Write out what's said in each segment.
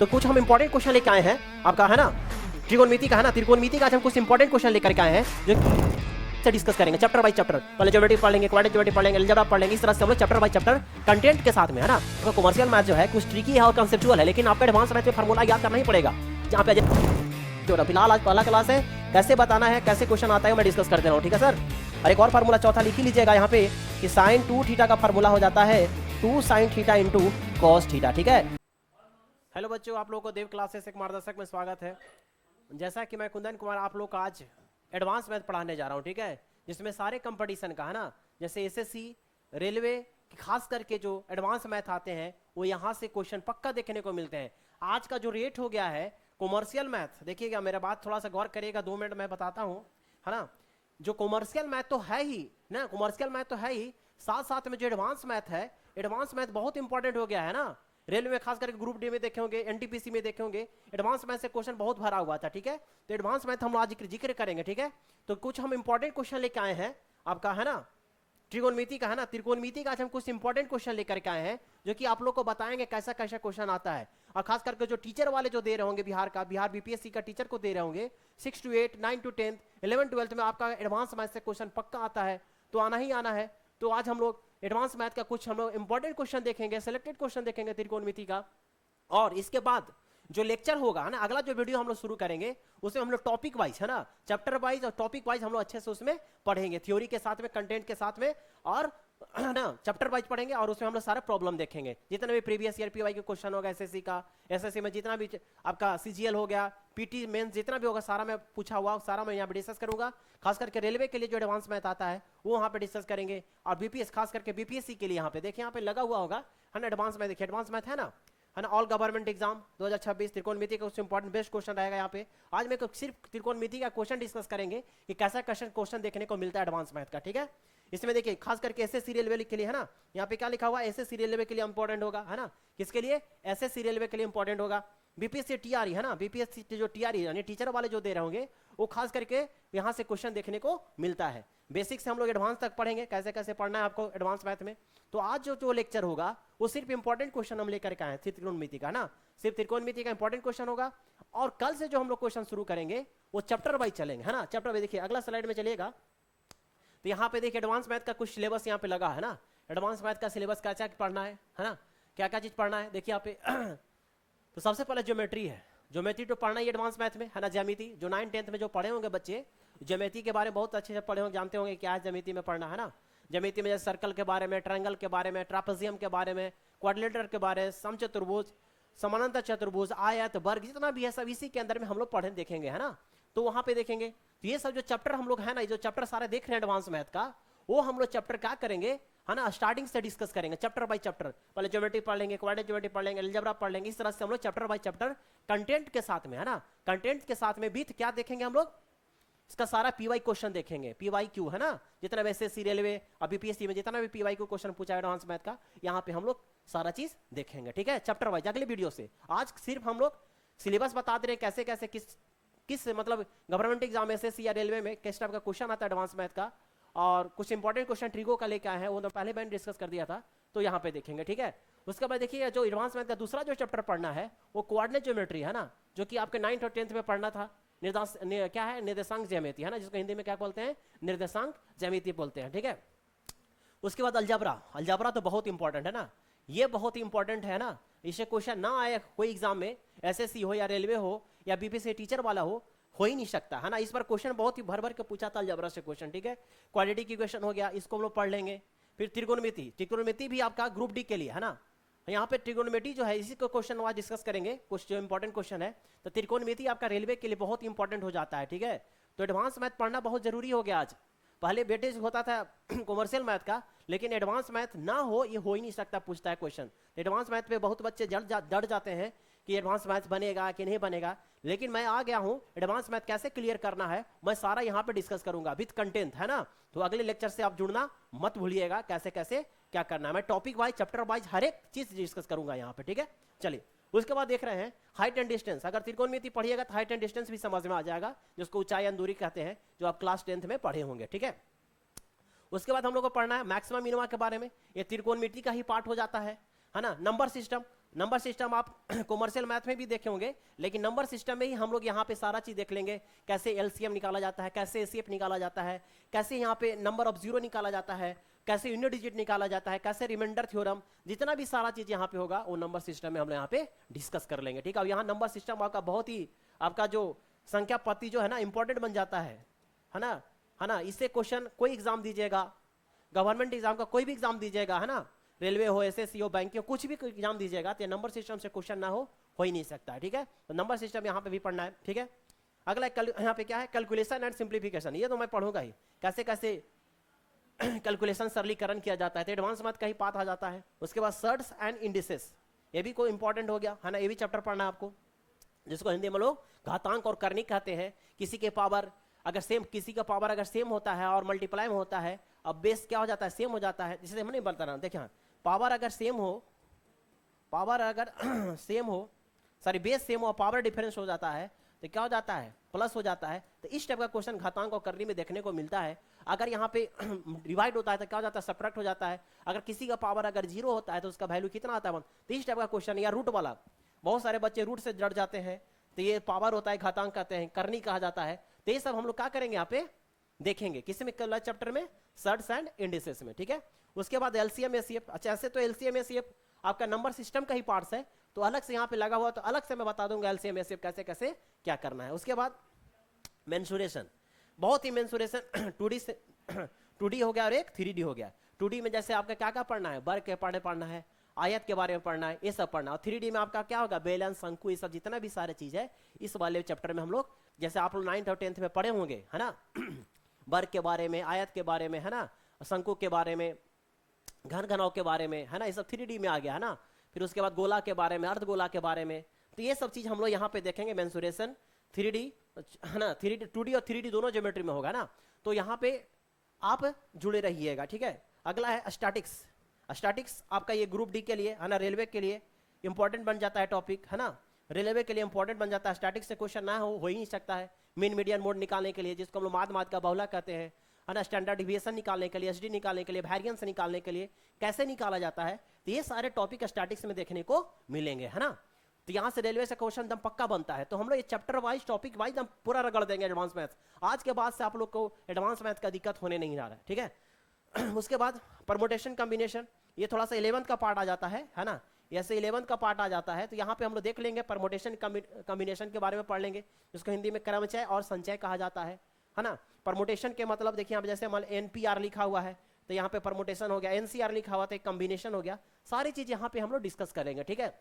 तो कुछ हम इंपॉर्टेंट क्वेश्चन लेके आए हैं आपका, है ना, त्रिकोणमिति का, है ना, त्रिकोणमिति का आज हम कुछ इंपॉर्टेंट क्वेश्चन लेकर के आए हैं जो से डिस्कस करेंगे चैप्टर बाय चैप्टर। पहले ज्योमेट्री पढ़ लेंगे, क्वाड्रेटिक ज्योमेट्री पढ़ लेंगे, अलजेब्रा पढ़ लेंगे, इस तरह से हम लोग चैप्टर बाय चैप्टर कंटेंट के साथ में, है ना। तो कमर्शियल मैथ जो है कुछ ट्रिकी है और कंसेप्चुअल है, लेकिन आपको एडवांस मैथ में फार्मूला याद करना ही पड़ेगा। जहाँ पे जो फिलहाल आज पहला क्लास है, कैसे बताना है, कैसे क्वेश्चन आता है मैं डिस्कस कर दे रहा हूँ, ठीक है सर। और एक और फार्मूला चौथा लिख ही लीजिएगा यहाँ पे कि साइन 2 थीटा का फार्मूला हो जाता है 2 sin theta into cos theta, ठीक है। हेलो बच्चों, आप लोगों को देव क्लासेस एक मार्गदर्शक में स्वागत है। जैसा कि मैं कुंदन कुमार आप लोग का आज एडवांस मैथ पढ़ाने जा रहा हूँ, ठीक है, जिसमें सारे कंपटीशन का, है ना, जैसे एसएससी, रेलवे, खास करके जो एडवांस मैथ आते हैं वो यहाँ से क्वेश्चन पक्का देखने को मिलते हैं। आज का जो रेट हो गया है कॉमर्शियल मैथ, देखिएगा मेरा बात थोड़ा सा गौर करिएगा, 2 मिनट मैं बताता हूँ, है ना। जो कॉमर्शियल मैथ तो है ही ना, कॉमर्शियल मैथ तो है ही, साथ साथ में जो एडवांस मैथ है, एडवांस मैथ बहुत इंपॉर्टेंट हो गया है ना। रेलवे में खास करके ग्रुप डी में देखे होंगे, एनटीपीसी में देखे होंगे, एडवांस मैथ से क्वेश्चन बहुत भरा हुआ था, ठीक है। तो एडवांस मैथ हम आज जिक्र करेंगे, ठीक है। तो कुछ हम इंपॉर्टेंट क्वेश्चन लेके आए हैं आपका, है ना, त्रिकोणमिति का, है ना, त्रिकोणमिति का आज हम कुछ इंपॉर्टेंट क्वेश्चन लेकर के आए हैं जो कि आप लोग को बताएंगे कैसा कैसा क्वेश्चन आता है। और खास करके जो टीचर वाले जो दे रहे होंगे बिहार का, बिहार बीपीएससी का टीचर को दे रहे होंगे 6 to 8, 9 to 10, 11 12 में आपका एडवांस मैथ से क्वेश्चन पक्का आता है, तो आना ही आना है। तो आज हम लोग एडवांस मैथ का कुछ हम लोग इंपॉर्टेंट क्वेश्चन देखेंगे, सिलेक्टेड क्वेश्चन देखेंगे त्रिकोणमिति का। और इसके बाद जो लेक्चर होगा, है ना, अगला जो वीडियो हम लोग शुरू करेंगे उसमें हम लोग टॉपिक वाइज, है ना, चैप्टर वाइज और टॉपिक वाइज हम लोग अच्छे से उसमें पढ़ेंगे, थ्योरी के साथ में, कंटेंट के साथ में, और ना चैप्टर वाइज पढ़ेंगे। और उसमें हम लोग सारे प्रॉब्लम देखेंगे, जितने भी प्रीवियस ईयर पीवाई के क्वेश्चन होगा एसएससी का, एसएससी में जितना भी आपका सीजीएल हो गया, पीटी मेंस जितना भी होगा सारा मैं पूछा हुआ सारा मैं यहाँ पे डिस्कस करूंगा। खास करके रेलवे के लिए जो एडवांस मैथ आता है वो वहाँ पे डिस्कस करेंगे। और बीपीएस, खास करके बीपीएससी के लिए यहाँ पे देखिए, यहाँ पे लगा हुआ होगा, है ना, एडवांस मैथ। देखिए एडवांस मैथ है ना, ऑल गवर्नमेंट एग्जाम 2026 त्रिकोणमिति का उससे इंपॉर्टेंट बेस्ट क्वेश्चन रहेगा यहाँ पे। आज मैं सिर्फ त्रिकोणमिति का क्वेश्चन डिस्कस करेंगे कि कैसा क्वेश्चन देखने को मिलता है एडवांस मैथ का, ठीक है। इसमें देखिए खास करके एसएससी रेलवे के लिए, है ना, यहाँ पे क्या लिखा हुआ है, एसएससी रेलवे के लिए इंपॉर्टेंट होगा, है ना, किसके लिए, एसएससी रेलवे के लिए इंपॉर्टेंट होगा। बीपीएससी टीआरई, है ना, बीपीएससी जो टीआरई यानी टीचर वाले जो दे रहे होंगे वो खास करके यहाँ से क्वेश्चन देखने को मिलता है। बेसिक से हम लोग एडवांस तक पढ़ेंगे, कैसे कैसे पढ़ना है आपको एडवांस मैथ में। तो आज जो लेक्चर होगा वो सिर्फ इंपॉर्टेंट क्वेश्चन हम लेकर के आए त्रिकोणमिति का, ना, सिर्फ त्रिकोणमिति का इंपॉर्टेंट क्वेश्चन होगा। और कल से जो हम लोग क्वेश्चन शुरू करेंगे वो चैप्टर वाइज चलेंगे, है ना, चैप्टर वाइज। देखिए अगला स्लाइड में चलिएगा, तो यहाँ पे देखिए एडवांस मैथ का कुछ सिलेबस यहाँ पे लगा है ना। एडवांस मैथ का सिलेबस क्या क्या पढ़ना है ना, क्या क्या चीज पढ़ना है देखिए यहाँ पे। तो सबसे पहले ज्योमेट्री है, ज्योमेट्री तो पढ़ना ही एडवांस मैथ में, है ना। ज्यामिति जो 9 10th में जो पढ़े होंगे बच्चे, ज्योमेट्री के बारे में बहुत अच्छे से पढ़े होंगे, जानते होंगे क्या है ज्योमेट्री में पढ़ना, है ना। ज्योमेट्री में जैसे सर्कल के बारे में, ट्रायंगल के बारे में, ट्रापेजियम के बारे में, क्वाड्रिलेटरल के बारे में, समचतुर्भुज, समानांतर चतुर्भुज, आयत, वर्ग, जितना भी है सब इसी के अंदर में हम लोग पढ़े देखेंगे, है ना। तो वहां पे देखेंगे, तो ये सब जो चैप्टर हम लोग है ना, जो चैप्टर सारे देख रहे हैं एडवांस मैथ का, वो हम लोग चैप्टर क्या करेंगे, है ना, स्टार्टिंग से डिस्कस करेंगे चैप्टर बाय चैप्टर। पहले ज्योमेट्री पढ़ लेंगे, क्वाड्रेटिक ज्योमेट्री पढ़ लेंगे, अलजेब्रा पढ़ लेंगे, इस तरह से हम लोग चैप्टर बाय चैप्टर कंटेंट के साथ में, है ना, कंटेंट के साथ में भी क्या देखेंगे हम लोग, इसका सारा पीवाई क्वेश्चन देखेंगे, पीवाई क्यू, है ना, जितना एसएससी रेलवे और बीपीएससी में जितना भी पीवाई क्यू क्वेश्चन पूछा है एडवांस मैथ का, यहाँ पे हम लोग सारा चीज देखेंगे, ठीक है, चैप्टर वाइज अगले वीडियो से। आज सिर्फ हम लोग सिलेबस बता दे रहे हैं कैसे कैसे किस मतलब गवर्नमेंट एग्जाम एसएससी या रेलवे में किस टाइप का क्वेश्चन आता है एडवांस मैथ का। और कुछ इंपॉर्टेंट क्वेश्चन ट्रिगो का लेके आए हैं, वो तो पहले मैंने डिस्कस कर दिया था, तो यहाँ पे देखेंगे, ठीक है। उसके बाद देखिए जो एडवांस मैथ का दूसरा जो चैप्टर पढ़ना है वो कोऑर्डिनेट ज्योमेट्री, है ना, जो कि आपके 9th और 10th में पढ़ना था। क्या है, निर्देशांक ज्यामिति, है ना, जिसको हिंदी में क्या बोलते हैं, निर्देशांक ज्यामिति बोलते हैं, ठीक है। उसके बाद अलजेब्रा, अलजेब्रा तो बहुत इंपॉर्टेंट है ना, ये बहुत इंपॉर्टेंट है ना। इसे क्वेश्चन ना आए कोई एग्जाम में, एसएससी हो या रेलवे हो या बीपीएससी टीचर वाला हो ही नहीं सकता, है ना। इस बार क्वेश्चन बहुत ही भर भर के पूछा था अलजेब्रा से क्वेश्चन, ठीक है। क्वाड्रेटिक इक्वेशन हो गया, इसको हम लोग पढ़ लेंगे। फिर त्रिकोणमिति, त्रिकोणमिति भी आपका ग्रुप डी के लिए, है ना। यहाँ पे त्रिकोणमिति जो है इसी को क्वेश्चन आज डिस्कस करेंगे, कुछ जो इंपॉर्टेंट क्वेश्चन है। तो त्रिकोणमिति आपका रेलवे के लिए बहुत इंपॉर्टेंट हो जाता है, ठीक है। तो एडवांस मैथ पढ़ना बहुत जरूरी हो गया आज। पहले वेटेज होता था कॉमर्शियल मैथ का, लेकिन एडवांस मैथ ना हो ये हो ही नहीं सकता, पूछता है क्वेश्चन। एडवांस मैथ पे बहुत बच्चे डर जाते हैं कि एडवांस मैथ बनेगा कि नहीं बनेगा, लेकिन मैं आ गया हूं, एडवांस मैथ कैसे क्लियर करना है मैं सारा यहाँ पे डिस्कस करूंगा विद कंटेंट, है ना। तो अगले लेक्चर से आप जुड़ना मत भूलिएगा, कैसे कैसे क्या करना है। मैं टॉपिक वाइज, चैप्टर वाइज हर एक चीज डिस्कस करूंगा यहाँ पे, ठीक है। चलिए उसके बाद देख रहे हैं हाइट एंड डिस्टेंस। अगर त्रिकोणमिति पढ़िएगा तो हाइट एंड डिस्टेंस भी समझ में आ जाएगा, जिसको ऊंचाई और दूरी कहते हैं, जो आप क्लास 10th में पढ़े होंगे, ठीक है। उसके बाद हम लोग को पढ़ना है मैक्सिमम मिनिमा के बारे में, ये त्रिकोणमिति का ही पार्ट हो जाता है ना। नंबर सिस्टम, नंबर सिस्टम आप कॉमर्शियल मैथ में भी देखे होंगे, लेकिन नंबर सिस्टम में ही हम लोग यहाँ पे सारा चीज देख लेंगे, कैसे एलसीएम निकाला जाता है, कैसे एसीएफ निकाला जाता है, कैसे यहाँ पे नंबर ऑफ जीरो निकाला जाता है, कैसे यूनिट डिजिट निकाला जाता है, कैसे रिमाइंडर थ्योरम, जितना भी सारा चीज यहाँ पे होगा वो नंबर सिस्टम में हम यहाँ पे डिस्कस कर लेंगे। ठीक है, यहाँ नंबर सिस्टम आपका बहुत ही, आपका जो संख्या पत्ती जो है ना इंपॉर्टेंट बन जाता है ना। इससे क्वेश्चन कोई एग्जाम दीजिएगा, गवर्नमेंट एग्जाम का कोई भी एग्जाम दीजिएगा, है ना, रेलवे हो, एसएससी हो, बैंक हो, कुछ भी एग्जाम दीजिएगा तो नंबर सिस्टम से क्वेश्चन ना हो ही नहीं सकता है। ठीक है, तो नंबर सिस्टम यहाँ पे भी पढ़ना है। ठीक है, अगला यहाँ पे क्या है, कैलकुलेशन एंड सिंप्लीफिकेशन, ये तो मैं पढ़ूंगा ही, कैसे कैसे कैलकुलेशन सरलीकरण किया जाता है, तो एडवांस मैथ का ही पार्ट आ जाता है। उसके बाद सर्ट्स एंड इंडिसेस, ये भी कोई इंपॉर्टेंट हो गया, है ना, ये भी चैप्टर पढ़ना है आपको, जिसको हिंदी में लोग घातांक और करणिक कहते हैं। किसी के पावर अगर सेम, किसी का पावर अगर सेम होता है और मल्टीप्लाई में होता है, अब बेस क्या हो जाता है, सेम हो जाता है। जिसे हम नहीं बता रहा, देखिए पावर अगर सेम हो, पावर अगर सेम हो, सॉरी बेस सेम हो, पावर डिफरेंस हो जाता है तो क्या हो जाता है, प्लस हो जाता है। तो इस टाइप का क्वेश्चन घातांक और करनी में देखने को मिलता है। अगर यहाँ पे डिवाइड होता है तो क्या हो जाता है, सब्ट्रैक्ट हो जाता है। अगर किसी का पावर अगर जीरो होता है तो उसका वैल्यू कितना आता है, 1। तो इस टाइप का क्वेश्चन, या रूट वाला, बहुत सारे बच्चे रूट से जड़ जाते हैं, तो ये पावर होता है, घातांक कहते हैं, करनी कहा जाता है। तो ये सब हम लोग क्या करेंगे यहाँ पे देखेंगे, किसी में कल चैप्टर में, सर्ट्स एंड इंडिसेस में। ठीक है, उसके बाद एलसीएम एसीएफ। अच्छा, ऐसे तो एलसीएम एसीएफ आपका नंबर सिस्टम का ही पार्ट्स है, तो अलग से यहाँ पे लगा हुआ, तो अलग से मैं बता दूंगा एलसीएम एसीएफ कैसे कैसे क्या करना है। उसके बाद मेंसुरेशन, बहुत ही मेंसुरेशन 2D से 2D हो गया और एक 3D हो गया। 2D में जैसे आपका क्या क्या पढ़ना है, वर्ग के पढ़ना है, आयत के बारे में पढ़ना है, ये सब पढ़ना है। और 3D में आपका क्या होगा, बैलेंस, शंकु, ये सब जितना भी सारे चीज है, इस वाले चैप्टर में हम लोग, जैसे आप लोग 9th और 10th में पढ़े होंगे, है ना, वर्ग के बारे में, आयत के बारे में, है ना, शंकु के बारे में, घन घनाव के बारे में, है ना, ये सब 3D में आ गया, है ना। फिर उसके बाद गोला के बारे में, अर्धगोला के बारे में, तो ये सब चीज हम लोग यहाँ पे देखेंगे। मेंसुरेशन 3D, है ना, 3D 2D और 3D दोनों ज्योमेट्री में होगा ना, तो यहाँ पे आप जुड़े रहिएगा। ठीक है, अगला है स्टैटिक्स। स्टैटिक्स आपका ये ग्रुप डी के लिए, है ना, रेलवे के लिए इंपॉर्टेंट बन जाता है टॉपिक, है ना, रेलवे के लिए इंपॉर्टेंट बन जाता है। स्टैटिक्स से क्वेश्चन ना हो ही नहीं सकता है। मीन मीडियन मोड निकालने के लिए, जिसको हम लोग माद का बहुला कहते हैं, है ना, स्टैंडर्ड डिविएशन निकालने के लिए, एसडी निकालने के लिए, वेरिएंस निकालने के लिए, कैसे निकाला जाता है, तो ये सारे टॉपिक स्टैटिक्स में देखने को मिलेंगे, है ना। तो यहाँ से रेलवे से क्वेश्चन एकदम पक्का बनता है। तो हम लोग ये चैप्टर वाइज, टॉपिक वाइज हम पूरा रगड़ देंगे एडवांस मैथ्स। आज के बाद से आप लोग को एडवांस मैथ का दिक्कत होने नहीं जा रहा है। ठीक है, उसके बाद परमुटेशन कॉम्बिनेशन, ये थोड़ा सा 11th का पार्ट आ जाता है ना, ऐसे 11th का पार्ट आ जाता है। तो यहाँ पे हम लोग देख लेंगे, परमुटेशन कॉम्बिनेशन के बारे में पढ़ लेंगे, जिसको हिंदी में क्रमचय और संचय कहा जाता है ना। परमुटेशन के मतलब देखिए, आप जैसे मान NPR लिखा हुआ है तो यहाँ पे परमुटेशन हो गया, NCR लिखा हुआ तो एक कॉम्बिनेशन हो गया। सारी चीज यहाँ पे हम लोग डिस्कस करेंगे। ठीक है,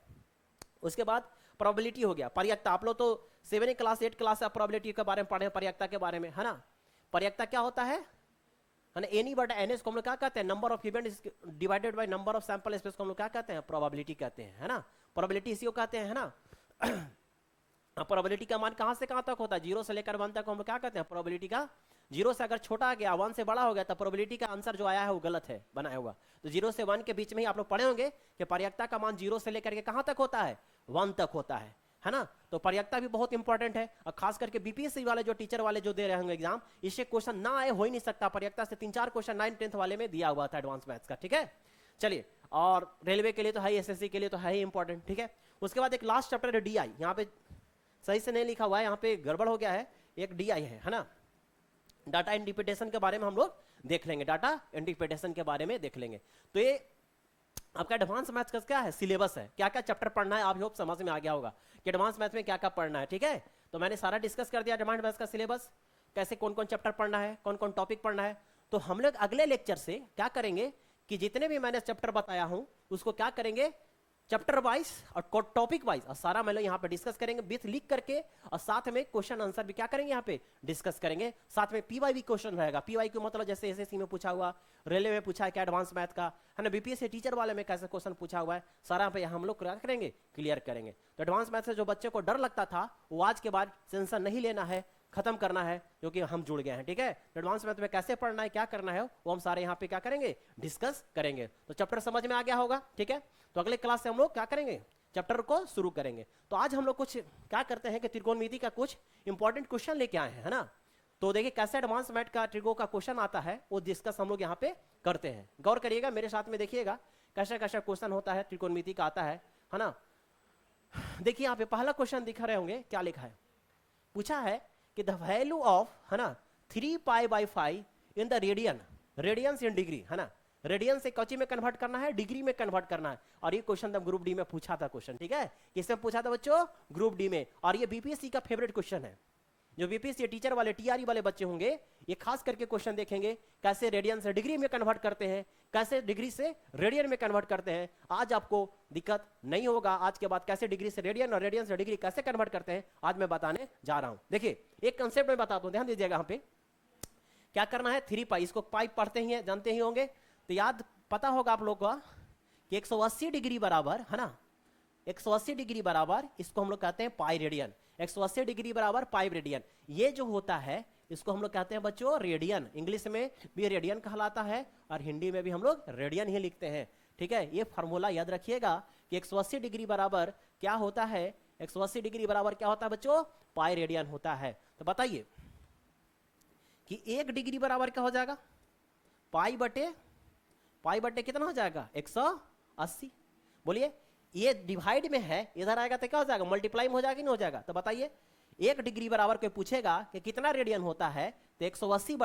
उसके बाद प्रोबेबिलिटी हो गया, पर्यायता। आप लोग तो 7th class 8th class probability के बारे में पढ़े, पर्यायता के बारे में, है ना। पर्यायता क्या होता है ना, एनी बटा एनएस को हम लोग क्या कहते हैं, number of event divided by number of sample space को हम लोग क्या कहते हैं, प्रोबेबिलिटी कहते हैं, है ना। प्रोबेबिलिटी इसी को कहते हैं, है ना। प्रोबेबिलिटी का मान कहां से कहां तक होता है, 0 से लेकर 1 तक हम लोग क्या कहते हैं, प्रोबेबिलिटी का। 0 से अगर छोटा आ गया, 1 से बड़ा हो गया, तो प्रोबेबिलिटी का आंसर जो आया है वो गलत है, बनाया हुआ। तो 0 से 1 के बीच में ही आप लोग पढ़े होंगे कि पर्यायता का मान 0 से लेकर के कहां तक होता है, 1 तक होता है ना। तो पर्यायता भी बहुत इंपॉर्टेंट है, और खास करके बीपीएससी वाले जो टीचर वाले जो दे रहे होंगे एग्जाम, इससे क्वेश्चन ना आए हो ही नहीं सकता। पर्यायता से 3-4 क्वेश्चन 9th 10th वाले में दिया हुआ था एडवांस मैथ्स का। ठीक है, चलिए, और रेलवे के लिए तो है, एसएससी के लिए तो है ही इंपॉर्टेंट। ठीक है, उसके बाद एक लास्ट चैप्टर है डीआई, यहाँ पे सही से नहीं लिखा हुआ है, यहाँ पे गड़बड़ हो गया है, एक डीआई है ना, डाटा इंटरप्रिटेशन के बारे में हम लोग देख लेंगे, डाटा इंटरप्रिटेशन के बारे में देख लेंगे। तो ये आपका एडवांस मैथ्स का क्या है, सिलेबस है, क्या क्या चैप्टर पढ़ना है। आप होप समझ में आ गया होगा कि एडवांस मैथ्स में क्या क्या पढ़ना है। ठीक है, तो मैंने सारा डिस्कस कर दिया एडवांस मैथ्स का सिलेबस, कैसे कौन कौन चैप्टर पढ़ना है, कौन कौन टॉपिक पढ़ना है। तो हम लोग अगले लेक्चर से क्या करेंगे कि जितने भी मैंने चैप्टर बताया हूं उसको क्या करेंगे, चैप्टर वाइज और टॉपिक वाइज, और सारा मैं लोग यहाँ पे डिस्कस करेंगे विथ लिख करके, और साथ में क्वेश्चन आंसर भी क्या करेंगे यहाँ पे डिस्कस करेंगे। साथ में पीवाई भी क्वेश्चन रहेगा। पीवाई को मतलब जैसे एसएससी में पूछा हुआ, रेलवे में पूछा है क्या एडवांस मैथ का, है ना, बीपीएससी टीचर वाले में कैसे क्वेश्चन पूछा हुआ है, सारा पे हम लोग क्या करेंगे, क्लियर करेंगे। तो एडवांस मैथ से जो बच्चे को डर लगता था वो आज के बाद टेंशन नहीं लेना है, खत्म करना है, क्योंकि हम जुड़ गए हैं। ठीक है, एडवांस मैथ में कैसे पढ़ना है, क्या करना है, वो हम सारे यहाँ पे क्या करेंगे, डिस्कस करेंगे। तो चैप्टर समझ में आ गया होगा। ठीक है, तो अगले क्लास से हम लोग क्या करेंगे, चैप्टर को शुरू करेंगे। तो आज हम लोग कुछ क्या करते हैं कि त्रिकोणमिति का कुछ इंपॉर्टेंट क्वेश्चन लेके आए हैं, है ना। तो देखिए कैसे एडवांस मैथ का त्रिकोण का क्वेश्चन आता है वो डिस्कस हम लोग यहाँ पे करते हैं। गौर करिएगा, मेरे साथ में देखिएगा कैसा कैसा क्वेश्चन होता है त्रिकोणमिति का आता है। है ना। देखिए यहाँ पे पहला क्वेश्चन दिखा रहे होंगे, क्या लिखा है, पूछा है कि द वैल्यू ऑफ, है ना, 3π/5 in the radian, radians in degree, है ना, रेडियन से कौची में कन्वर्ट करना है, डिग्री में कन्वर्ट करना है। और ये क्वेश्चन ग्रुप डी में पूछा था क्वेश्चन, ठीक है, किसमें पूछा था बच्चों, ग्रुप डी में। और ये बीपीएससी का फेवरेट क्वेश्चन है, जो बीपीएससी टीचर वाले टीआरई वाले बच्चे होंगे ये खास करके क्वेश्चन देखेंगे, कैसे रेडियन से डिग्री में कन्वर्ट करते हैं, कैसे डिग्री से रेडियन में कन्वर्ट करते हैं। आज आपको दिक्कत नहीं होगा, आज के बाद कैसे डिग्री से रेडियन और रेडियन से डिग्री कैसे कन्वर्ट करते हैं आज मैं बताने जा रहा हूं। देखिए एक कंसेप्ट में बताता हूं, ध्यान दीजिएगा। यहाँ पे क्या करना है, 3π, इसको पाइप पढ़ते ही है, जानते ही होंगे, तो याद पता होगा आप लोग को कि 180 डिग्री बराबर, है ना, 180 डिग्री बराबर इसको हम लोग कहते हैं पाई रेडियन। 180 डिग्री बराबर पाई रेडियन, ये जो होता है इसको हम लोग कहते हैं बच्चों रेडियन। इंग्लिश में भी रेडियन कहलाता है और हिंदी में भी हम लोग रेडियन ही लिखते हैं, ठीक है। ये फार्मूला याद रखिएगा कि 180 डिग्री बराबर क्या होता है, 180 डिग्री बराबर क्या होता है बच्चों, पाई रेडियन होता है। तो बताइए कि 1 डिग्री बराबर क्या हो जाएगा, पाई बटे कितना हो जाएगा, 180। बोलिए ये डिवाइड में है, इधर आएगा तो क्या हो जाएगा, मल्टीप्लाई में हो जाएगा, नहीं हो जाएगा। तो बताइए 1 डिग्री बराबर कोई पूछेगा कि कितना रेडियन होता है, तो 180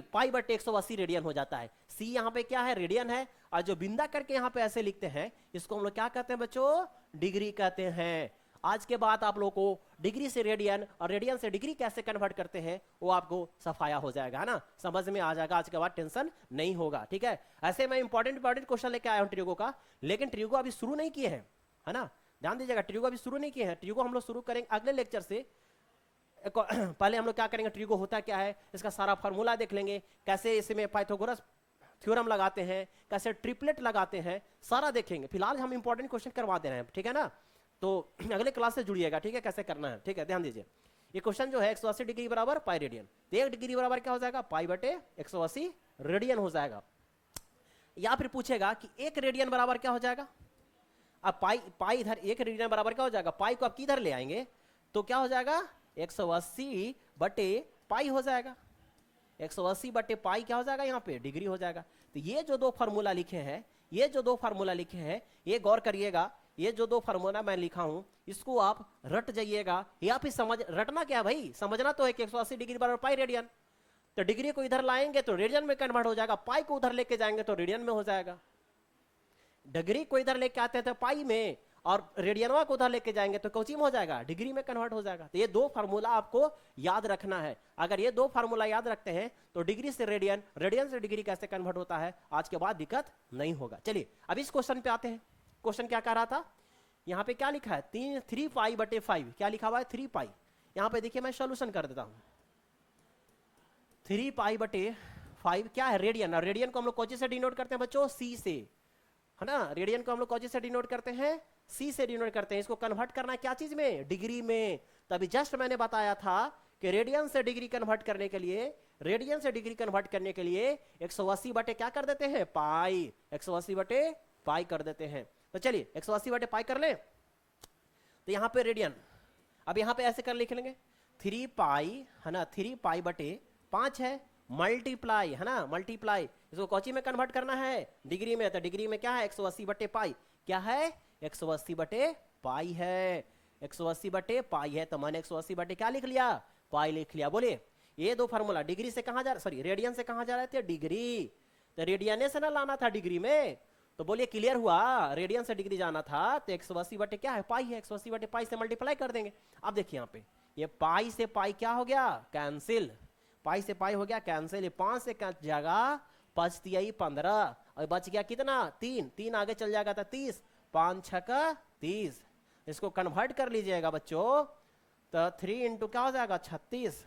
पाई बटे 180 रेडियन हो जाता है। सी यहाँ पे क्या है, रेडियन है, और जो बिंदा करके यहाँ पे ऐसे लिखते हैं इसको हम लोग क्या कहते हैं बच्चों, डिग्री कहते हैं। आज के बाद आप लोगों को डिग्री से रेडियन और रेडियन से डिग्री कैसे कन्वर्ट करते हैं वो आपको सफाया हो जाएगा, है ना, समझ में आ जाएगा। आज के बाद टेंशन नहीं होगा, ठीक है। ऐसे मैं इंपॉर्टेंट क्वेश्चन लेके आया हूं ट्रिगो का, लेकिन ट्रिगो अभी शुरू नहीं किए हैं, है ना, ध्यान दीजिएगा, ट्रिगो अभी शुरू नहीं किए हैं। ट्रिगो हम लोग शुरू करेंगे अगले लेक्चर से। पहले हम लोग क्या करेंगे, ट्रिगो होता क्या है इसका सारा फार्मूला देख लेंगे, कैसे इसमें पाइथागोरस थ्योरम लगाते हैं, कैसे ट्रिपलेट लगाते हैं, सारा देखेंगे। फिलहाल हम इंपॉर्टेंट क्वेश्चन करवा दे रहे हैं, ठीक है ना। तो अगले क्लास से जुड़िएगा, ठीक है, कैसे करना है, ठीक है, ध्यान दीजिए। ये क्वेश्चन जो है 180 डिग्री बराबर पाई रेडियन, तो 1 डिग्री बराबर क्या हो जाएगा, पाई बटे 180 रेडियन हो जाएगा। या फिर पूछेगा कि 1 रेडियन बराबर क्या हो जाएगा, अब पाई इधर 1 रेडियन बराबर क्या हो जाएगा, पाई को आप किधर ले आएंगे तो क्या हो जाएगा, 180 बटे पाई हो जाएगा। 180 बटे पाई क्या हो जाएगा, यहाँ पे डिग्री हो जाएगा। तो ये जो 2 फार्मूला लिखे हैं, ये गौर करिएगा, ये जो 2 फार्मूला मैं लिखा हूं इसको आप रट जाइएगा, या फिर रटना क्या भाई, समझना तो है कि 180 डिग्री बराबर पाई रेडियन, तो डिग्री को इधर लाएंगे तो रेडियन में कन्वर्ट हो जाएगा, पाई को उधर लेके जाएंगे तो रेडियन में हो जाएगा। डिग्री को इधर लेके आते थे पाई में और रेडियनवा को उधर लेके जाएंगे तो कोची में हो जाएगा, डिग्री में कन्वर्ट हो जाएगा। तो ये 2 फार्मूला आपको याद रखना है। अगर ये 2 फार्मूला याद रखते हैं तो डिग्री से रेडियन, रेडियन से डिग्री कैसे कन्वर्ट होता है आज के बाद दिक्कत नहीं होगा। चलिए अब इस क्वेश्चन पे आते हैं। क्वेश्चन क्या कह रहा था, यहाँ पे क्या लिखा है, 3π बटे 5, क्या लिखा हुआ है 3π। यहाँ पे देखिए मैं सोल्यूशन कर देता हूँ। 3π बटे 5 क्या है, रेडियन, और रेडियन को हम लोग कौन से डिनोट करते हैं बच्चों, सी से, है ना। रेडियन को हम लोग कौन से डिनोट करते हैं, सी से डिनोट करते हैं। इसको कन्वर्ट करना है क्या चीज में, डिग्री में। तभी जस्ट मैंने बताया था कि रेडियन से डिग्री कन्वर्ट करने के लिए, रेडियन से डिग्री कन्वर्ट करने के लिए 180 बटे क्या कर देते हैं, पाई, 180 बटे पाई कर देते हैं। तो चलिए 180 बटे पाई कर ले, तो यहाँ पे रेडियन, अब यहाँ पे ऐसे कर लिख लेंगे 3π, है ना, 3π बटे 5 है, मल्टीप्लाई, है ना, मल्टीप्लाई, इसको कौची में कन्वर्ट करना है, डिग्री में। तो डिग्री में क्या है, 180 बटे पाई, क्या है, 180 बटे पाई है, 180 बटे पाई है। तो मैंने 180 बटे क्या लिख लिया, पाई लिख लिया। बोलिए ये 2 फार्मूला, डिग्री से कहां जा, सॉरी रेडियन से कहां जा रहे थे, डिग्री, तो रेडियन से ना लाना था डिग्री में। तो बोलिए क्लियर हुआ, रेडियन से डिग्री जाना था तो 180 बटे क्या है, पाई है, 180 बटे पाई से मल्टीप्लाई कर देंगे। अब देखिए यहाँ पे ये पाई से पाई क्या हो गया, कैंसिल, पाई से पाई हो गया कैंसिल, 5 से जाएगा 5 तिहाई 15, और बच गया कितना, 3 आगे चल जाएगा तो 30, 5 6 30। इसको कन्वर्ट कर लीजिएगा बच्चों, तो 3 इंटू क्या हो जाएगा 36,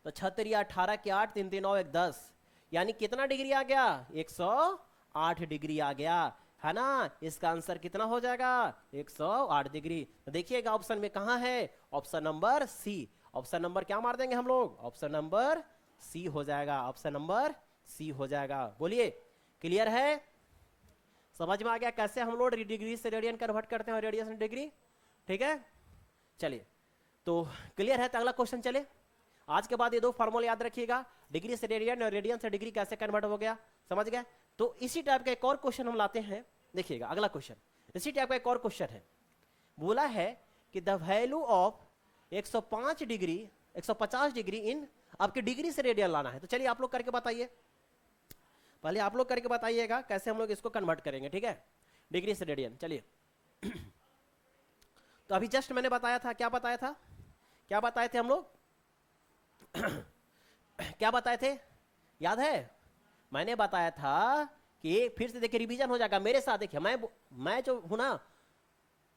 तो 6 18 के 8, 3 3 9 1 10, यानी कितना डिग्री आ गया, 108 डिग्री आ गया, है ना। इसका आंसर कितना हो जाएगा, 108 डिग्री। तो देखिएगा ऑप्शन में कहां है, option number C. Option number क्या मार देंगे हम लोग, ऑप्शन नंबर सी हो जाएगा, ऑप्शन नंबर सी हो जाएगा। बोलिए क्लियर है, समझ में आ गया कैसे हम लोग डिग्री से रेडियन कन्वर्ट करते हैं और रेडियन से डिग्री, ठीक है। चलिए तो क्लियर है, तो अगला क्वेश्चन चले। आज के बाद ये 2 फार्मूला याद रखिएगा, डिग्री से रेडियन और रेडियन से डिग्री कैसे कन्वर्ट हो गया, समझ गए। तो इसी टाइप का एक और क्वेश्चन हम लाते हैं, देखिएगा अगला क्वेश्चन, इसी टाइप का एक और क्वेश्चन है। बोला है कि the value of 105 degree 150 degree in, आपके डिग्री से रेडियन लाना है। तो चलिए आप लोग करके बताइए, पहले आप लोग करके बताइएगा कैसे हम लोग इसको कन्वर्ट करेंगे, ठीक है, डिग्री से रेडियन। चलिए तो अभी जस्ट मैंने बताया था, क्या बताया था, क्या बताए थे हम लोग क्या बताए थे, याद है? मैंने बताया था कि फिर से देखिए रिवीजन हो जाएगा मेरे साथ। देखिए मैं जो हूं ना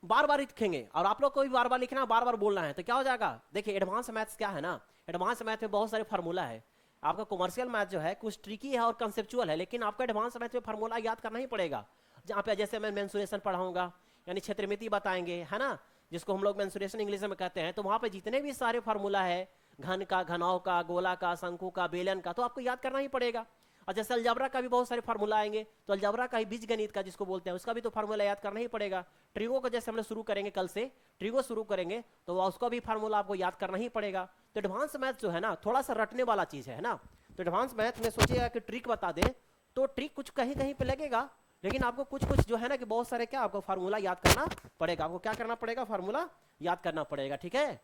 बार बार लिखेंगे और आप लोग को भी बार बार लिखना, बार बार बोलना है, तो क्या हो जाएगा। देखिए एडवांस मैथ्स क्या है ना, एडवांस मैथ में बहुत सारे फार्मूला है। आपका कॉमर्शियल मैथ जो है कुछ ट्रिकी है और कंसेप्चुअल है, लेकिन आपको एडवांस मैथ में फार्मूला याद करना ही पड़ेगा। जहाँ पे जैसे मैं मेंसुरेशन पढ़ाऊंगा, यानी क्षेत्रमिति बताएंगे, है ना, जिसको हम लोग मेंसुरेशन इंग्लिश में कहते हैं, तो वहां पे जितने भी सारे फार्मूला है, घन का, घनाव का, गोला का, शंकु का, बेलन का, तो आपको याद करना ही पड़ेगा। और जैसे अलजबरा का भी बहुत सारे फार्मूला आएंगे, तो अलजबरा का ही बीज गणित का जिसको बोलते हैं, उसका भी तो फार्मूला याद करना ही पड़ेगा। ट्रिगो को जैसे हम लोग शुरू करेंगे, कल से ट्रिगो शुरू करेंगे, तो उसका भी फार्मूला आपको याद करना ही पड़ेगा। तो एडवांस मैथ जो है ना थोड़ा सा रटने वाला चीज है ना। तो एडवांस मैथ में सोचिएगा कि ट्रिक बता दें, तो ट्रिक कुछ कहीं कहीं पे लगेगा, लेकिन आपको कुछ कुछ जो है ना कि बहुत सारे क्या आपको फार्मूला याद करना पड़ेगा। आपको क्या करना पड़ेगा, फार्मूला याद करना पड़ेगा, ठीक है।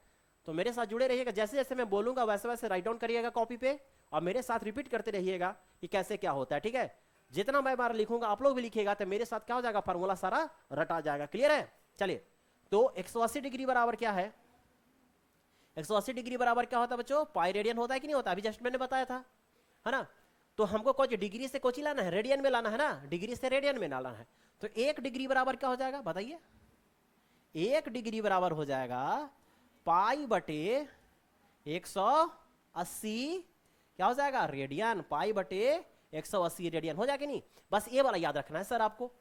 तो मेरे साथ जुड़े रहिएगा, जैसे जैसे मैं बोलूंगा वैसे वैसे राइट डाउन करिएगा कॉपी पे, और मेरे साथ रिपीट करते रहिएगा कि कैसे क्या होता है, ठीक है। जितना मैं बार लिखूंगा आप लोग भी लिखिएगा, तो मेरे साथ क्या हो जाएगा, फार्मूला सारा रटा जाएगा। क्लियर है? चलिए, तो 180 डिग्री बराबर क्या है, 180 डिग्री बराबर क्या होता है बच्चों, पाई रेडियन होता है कि नहीं होता, अभी जस्ट मैंने बताया था, है ना। तो हमको कुछ डिग्री से कोची लाना है, रेडियन में लाना है ना, डिग्री से रेडियन में लाना है। तो 1 डिग्री बराबर क्या हो जाएगा बताइए, 1 डिग्री बराबर हो जाएगा पाई बटे 180, क्या हो जाएगा, रेडियन। पाई बटे 180 रेडियन हो जाएगा नहीं। बस ये वाला याद रखना है सर आपको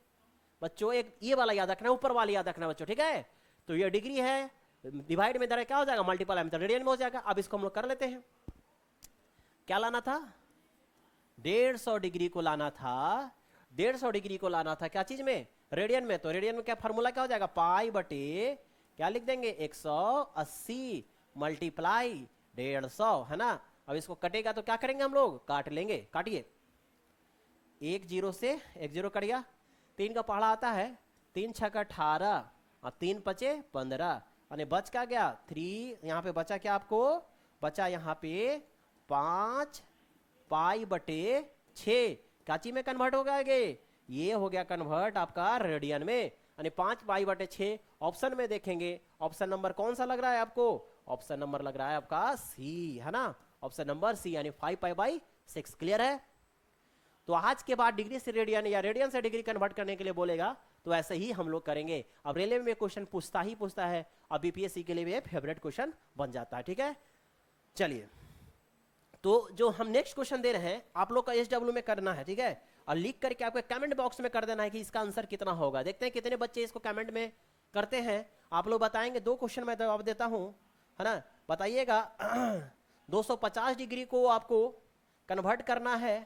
बच्चों, एक ये वाला याद रखना है, ऊपर वाला याद रखना है बच्चों, ठीक है। तो ये डिग्री है, डिवाइड में दर क्या हो जाएगा, मल्टीपल में, तो रेडियन में हो जाएगा। अब इसको हम लोग कर लेते हैं, क्या लाना था, 150 डिग्री को लाना था, 150 डिग्री को लाना था क्या चीज में, रेडियन में। तो रेडियन में क्या फार्मूला क्या हो जाएगा, पाई बटे क्या लिख देंगे, 180 मल्टीप्लाई 150, है ना। अब इसको कटेगा तो क्या करेंगे हम लोग, काट लेंगे। काटिए, 1 0 से 1 0 कट गया, 3 का पहाड़ा आता है, 3 6 का 18 और 3 5 15, और बच क्या गया 3, यहाँ पे बचा क्या आपको, बचा यहाँ पे 5 पाई बटे 6, काची में कन्वर्ट हो गया, ये हो गया कन्वर्ट आपका रेडियन में, यानी 5 पाई बटे 6। ऑप्शन में देखेंगे, ऑप्शन नंबर कौन सा लग रहा है आपको, ऑप्शन नंबर लग रहा है आपका सी, है ना, ऑप्शन नंबर सी, यानी 5 पाई बाई 6। क्लियर है? तो आज के बाद डिग्री से रेडियन या रेडियन से डिग्री कन्वर्ट करने के लिए बोलेगा तो ऐसे ही हम लोग करेंगे। अब रेलवे में क्वेश्चन पूछता ही पूछता है, अब बीपीएससी के लिए भी फेवरेट क्वेश्चन बन जाता है, ठीक है। चलिए, तो जो हम नेक्स्ट क्वेश्चन दे रहे हैं आप लोग का एसडब्ल्यू में करना है, ठीक है, और लिख करके आपको कमेंट बॉक्स में कर देना है कि इसका आंसर कितना होगा। देखते हैं कितने बच्चे इसको कमेंट में करते हैं, आप लोग बताएंगे। 2 क्वेश्चन मैं जवाब देता हूं, है ना, बताइएगा। 250 डिग्री को आपको कन्वर्ट करना है,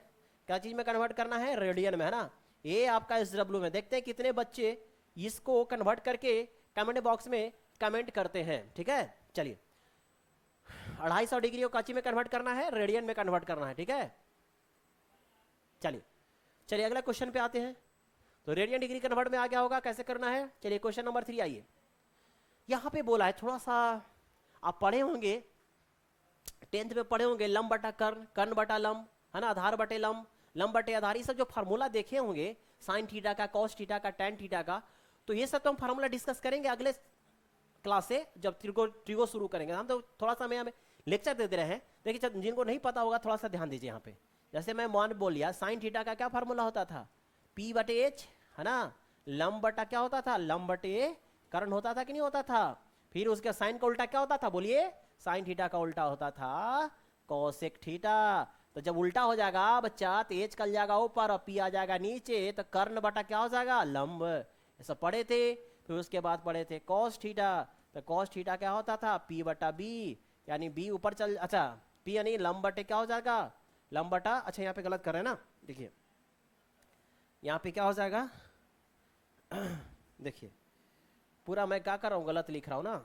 क्या चीज में कन्वर्ट करना है, रेडियन में, है ना। ये आपका एसडब्ल्यू में, देखते हैं कितने बच्चे इसको कन्वर्ट करके कमेंट बॉक्स में कमेंट करते हैं, ठीक है। चलिए, 250 डिग्री को काची में कन्वर्ट करना है, रेडियन में कन्वर्ट करना है, ठीक है। चलिए चलिए अगला क्वेश्चन पे आते हैं। तो रेडियन डिग्री कन्वर्ट में आ गया होगा, कैसे करना है। चलिए क्वेश्चन नंबर 3 आइए। यहां पे बोला है, थोड़ा सा आप पढ़े होंगे, 10th में पढ़े होंगे, लंब बटा कर्ण, कर्ण बटा लंब, है ना, आधार बटे लंब, लंब बटे आधार, ये सब जो फार्मूला देखे होंगे, साइन थीटा का, कॉस थीटा का, टैन थीटा का, तो ये सब तो हम फार्मूला डिस्कस करेंगे अगले क्लास से, जब ट्रिगो शुरू करेंगे। हम तो थोड़ा सा हमें लेक्चर दे रहे हैं। देखिए जिनको नहीं पता होगा थोड़ा सा ध्यान दीजिए यहाँ पे। जैसे मैं मान बोल लिया, साइन थीटा का क्या फार्मूला होता था, पी बटे एच, है ना। लंब बटा क्या होता था, लंब बटे कर्ण होता था कि नहीं होता था। फिर उसके साइन का उल्टा क्या होता था, बोलिए, साइन थीटा का उल्टा होता था कोसेक थीटा। तो जब उल्टा हो जाएगा बच्चा, तो एच कल जाएगा ऊपर और पी आ जाएगा नीचे, तो कर्ण बटा क्या हो जाएगा, लंब। ऐसा पढ़े थे। फिर उसके बाद पढ़े थे कॉस थीटा, तो कॉस थीटा क्या होता था, पी बटा बी, यानी बी ऊपर चल, अच्छा पी यानी लंब बटे क्या हो जाएगा, लंब बटा, अच्छा यहाँ पे गलत कर रहे हैं ना, देखिए यहाँ पे क्या हो जाएगा, देखिए पूरा मैं क्या कर रहा हूँ, गलत लिख रहा हूँ ना।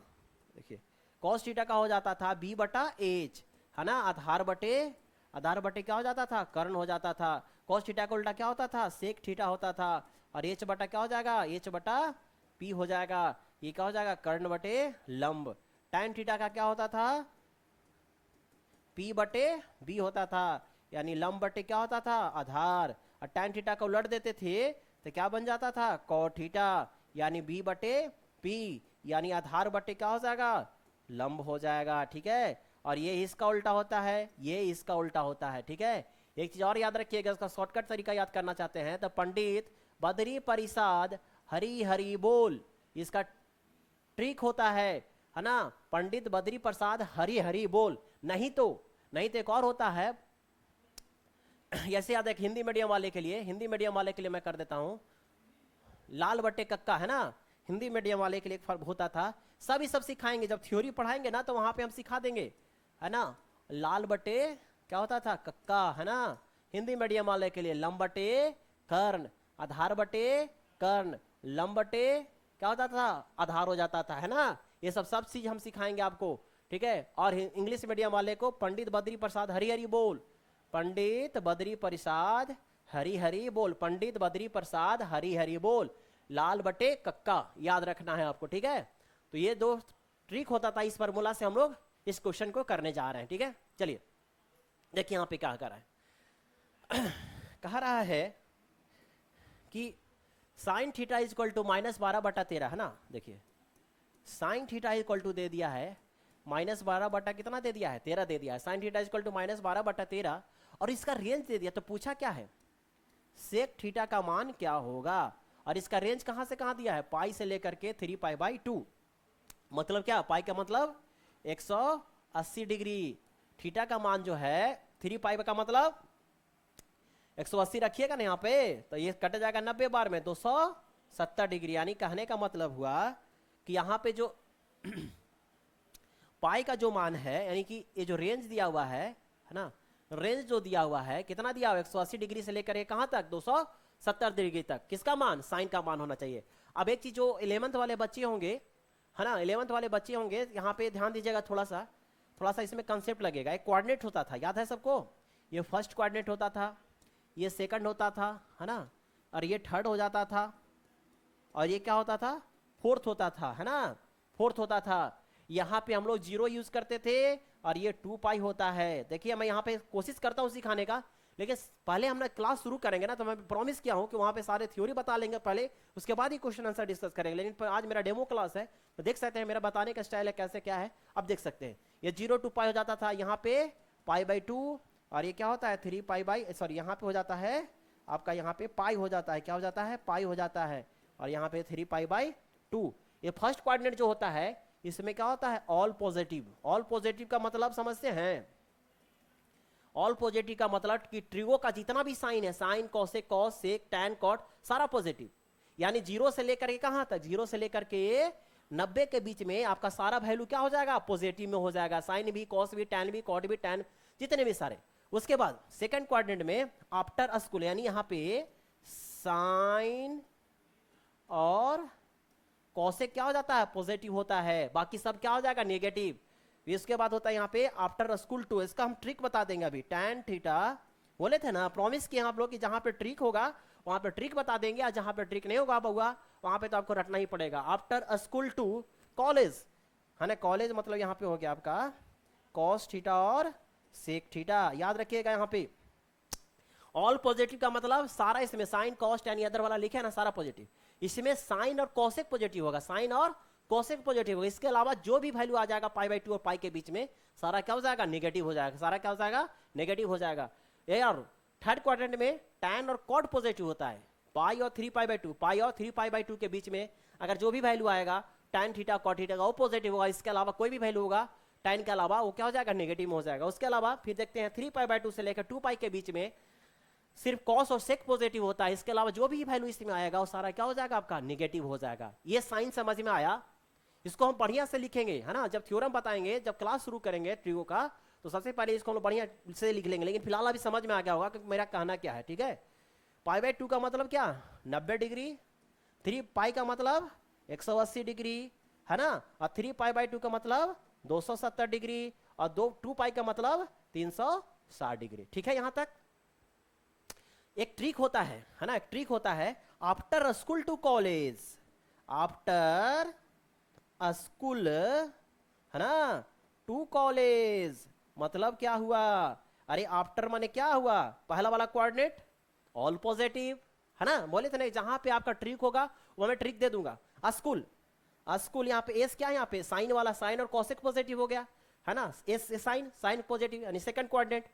देखिए कॉस थीटा का हो जाता था बी बटा एच, है ना, आधार बटे क्या हो जाता था, कर्ण हो जाता था। कॉस थीटा का उल्टा क्या होता था, सेक थीटा होता था। और एच बटा क्या हो जाएगा, एच बटा पी हो जाएगा। ये क्या हो जाएगा, कर्ण बटे लंब। tan थीटा का क्या होता था, p बटे b होता था, यानी लंब बटे क्या होता था, आधार। और tan थीटा को उलट देते थे तो क्या बन जाता था, cot थीटा, यानी b बटे p, यानी आधार बटे क्या हो जाएगा, लंब हो जाएगा। ठीक है, और ये इसका उल्टा होता है, ये इसका उल्टा होता है। ठीक है, एक चीज और याद रखिएगा, इसका शॉर्टकट तरीका याद करना चाहते हैं तो पंडित बद्री परिषाद हरि हरि बोल, इसका ट्रिक होता है ना, पंडित बद्री प्रसाद हरि हरि बोल। नहीं तो एक और होता है, ऐसे याद है हिंदी मीडियम वाले के लिए, हिंदी मीडियम वाले के लिए मैं कर देता हूं, लाल बटे कक्का है ना, हिंदी मीडियम वाले के लिए एक फर्क होता था। सब सिखाएंगे, जब थ्योरी पढ़ाएंगे ना तो वहां पे हम सिखा देंगे, है ना। लाल बटे क्या होता था, कक्का, है ना। हिंदी मीडियम वाले के लिए लंब बटे कर्ण, आधार बटे कर्ण, लंब बटे क्या होता था, आधार हो जाता था, है ना। ये सब चीज हम सिखाएंगे आपको। ठीक है, और इंग्लिश मीडियम वाले को पंडित बद्री प्रसाद हरि हरि बोल, पंडित बद्री प्रसाद हरि हरि बोल, पंडित बद्री प्रसाद हरि हरि बोल, लाल बटे कक्का याद रखना है आपको। ठीक है, तो ये दो ट्रिक होता था, इस फार्मूला से हम लोग इस क्वेश्चन को करने जा रहे हैं। ठीक है, चलिए देखिए यहां पे क्या कर रहा है कह रहा है कि sine theta is equal to -12/13, है ना। देखिए साइन थीटा इक्वल टू दे दिया है -12 बटा कितना दे दिया है, 13 दे दिया है। साइन थीटा इक्वल टू -12/13 और इसका रेंज दे दिया, तो पूछा क्या है, सेक थीटा का मान क्या होगा, और इसका रेंज कहां से कहां दिया है, पाई से लेकर के 3π/2। मतलब क्या, पाई का मतलब 180 डिग्री, थीटा का मान जो है 3π का मतलब 180 रखिएगा ना यहाँ पे, तो ये कट जाएगा 90 बार में 270 डिग्री। यानी कहने का मतलब हुआ कि यहाँ पे जो पाई का जो मान है, यानी कि ये जो रेंज दिया हुआ है ना, रेंज जो दिया हुआ है कितना दिया हुआ है, 180 डिग्री से लेकर कहां तक, 270 डिग्री तक, किसका मान, साइन का मान होना चाहिए। अब एक चीज जो 11th वाले बच्चे होंगे, है ना, 11th वाले बच्चे होंगे, यहाँ पे ध्यान दीजिएगा, थोड़ा सा इसमें कंसेप्ट लगेगा। एक कोऑर्डिनेट होता था, याद है सबको, ये फर्स्ट कोऑर्डिनेट होता था, ये सेकंड होता था, है ना, और ये थर्ड हो जाता था, और ये क्या होता था, फोर्थ होता था, है ना, फोर्थ होता था। यहाँ पे हम लोग 0 यूज करते थे, और ये 2π होता है। देखिए मैं यहाँ पे कोशिश करता हूँ सिखाने का, लेकिन पहले हम क्लास शुरू करेंगे ना, तो मैं प्रॉमिस किया हूँ कि वहाँ पे सारे थ्योरी बता लेंगे पहले, उसके बाद ही क्वेश्चन आंसर डिस्कस करेंगे। लेकिन आज मेरा डेमो क्लास है, तो देख सकते हैं मेरा बताने का स्टाइल है कैसे क्या है। अब देख सकते हैं ये 0 to π हो जाता था, यहाँ पे π/2, और ये क्या होता है 3π, सॉरी यहाँ पे हो जाता है आपका, यहाँ पे पाई हो जाता है, क्या हो जाता है, पाई हो जाता है, और यहाँ पे 3π/2। ये फर्स्ट कोऑर्डिनेट जो होता है इसमें क्या होता है, ऑल पॉजिटिव। ऑल पॉजिटिव का मतलब समझते हैं, ऑल पॉजिटिव का मतलब कि ट्रिगो का जितना भी साइन है, साइन, कोसेक, कॉस, सेक, टैन, कॉट, सारा पॉजिटिव। यानी 0 से लेकर के कहां तक, 0 से लेकर के 90 के बीच में आपका सारा वैल्यू क्या हो जाएगा, पॉजिटिव में हो जाएगा। साइन भी, कॉस भी, टैन भी, कॉट भी, टैन, जितने भी सारे। उसके बाद सेकंड क्वाड्रेंट में आफ्टर स्कूल, यानी यहां पे साइन और कॉसेक क्या हो जाता है, पॉजिटिव होता है, बाकी सब क्या हो जाएगा, नेगेटिव। इसके बाद होता है यहाँ पे आफ्टर स्कूल 2, इसका हम ट्रिक बता देंगे अभी। टैन थीटा बोले थे ना, प्रॉमिस किए आप लोग कि जहां पे ट्रिक होगा वहां पे ट्रिक बता देंगे, और जहां पे ट्रिक नहीं होगा बउआ वहां पे तो आपको रटना ही पड़ेगा। आफ्टर स्कूल 2 कॉलेज, है ना, कॉलेज मतलब यहाँ पे हो गया आपका कॉस थीटा और सेक थीटा, याद रखिएगा। यहाँ पे ऑल पॉजिटिव का मतलब सारा, इसमें साइन, कॉस, टैन, अदर वाला लिखे है ना, सारा पॉजिटिव। इसमें साइन और कॉसेक पॉजिटिव होगा, साइन और कोसेक पॉजिटिव होगा। इसके अलावा जो भी वैल्यू आ जाएगा π/2 और पाई के बीच में, सारा क्या हो जाएगा, नेगेटिव हो जाएगा, सारा क्या हो जाएगा, नेगेटिव हो जाएगा। यार थर्ड क्वाड्रेंट में टैन और कॉट पॉजिटिव होता है, पाई और 3π/2, पाई और 3π/2 के बीच में अगर जो भी वैल्यू आएगा टैन थीटा, कॉट थीटा का, वो पॉजिटिव होगा। इसके अलावा कोई भी वैल्यू होगा टैन के अलावा, वो क्या हो जाएगा, नेगेटिव हो जाएगा। उसके अलावा फिर देखते हैं 3π/2 से लेकर 2π के बीच में सिर्फ कॉस और सेक पॉजिटिव होता है। इसके अलावा जो भी वैल्यू इसमें आएगा वो सारा क्या हो जाएगा, आपका नेगेटिव हो जाएगा। ये साइन समझ में आया, इसको हम बढ़िया से लिखेंगे, है ना। जब थ्योरम बताएंगे, जब क्लास शुरू करेंगे ट्रिगो का, तो सबसे पहले इसको हम बढ़िया से लिख लेंगे। लेकिन फिलहाल अभी समझ में आ गया होगा कि मेरा कहना क्या है, ठीक है। π/2 का मतलब क्या, 90 डिग्री, 3π का मतलब 180 डिग्री, है ना, और 3π/2 का मतलब 270 डिग्री, और 2π का मतलब 360 डिग्री। ठीक है, यहां तक एक ट्रिक होता है ना, एक ट्रिक होता है after school to college, after school है ना टू कॉलेज, मतलब क्या हुआ, अरे आफ्टर माने क्या हुआ, पहला वाला कोऑर्डिनेट ऑल पॉजिटिव है ना, बोले थे नहीं, जहां पे आपका ट्रिक होगा वो मैं ट्रिक दे दूंगा। स्कूल, स्कूल यहाँ पे एस क्या है, यहाँ पे साइन वाला, साइन और कॉसेक पॉजिटिव हो गया है ना, एस साइन, साइन पॉजिटिव यानी second coordinate,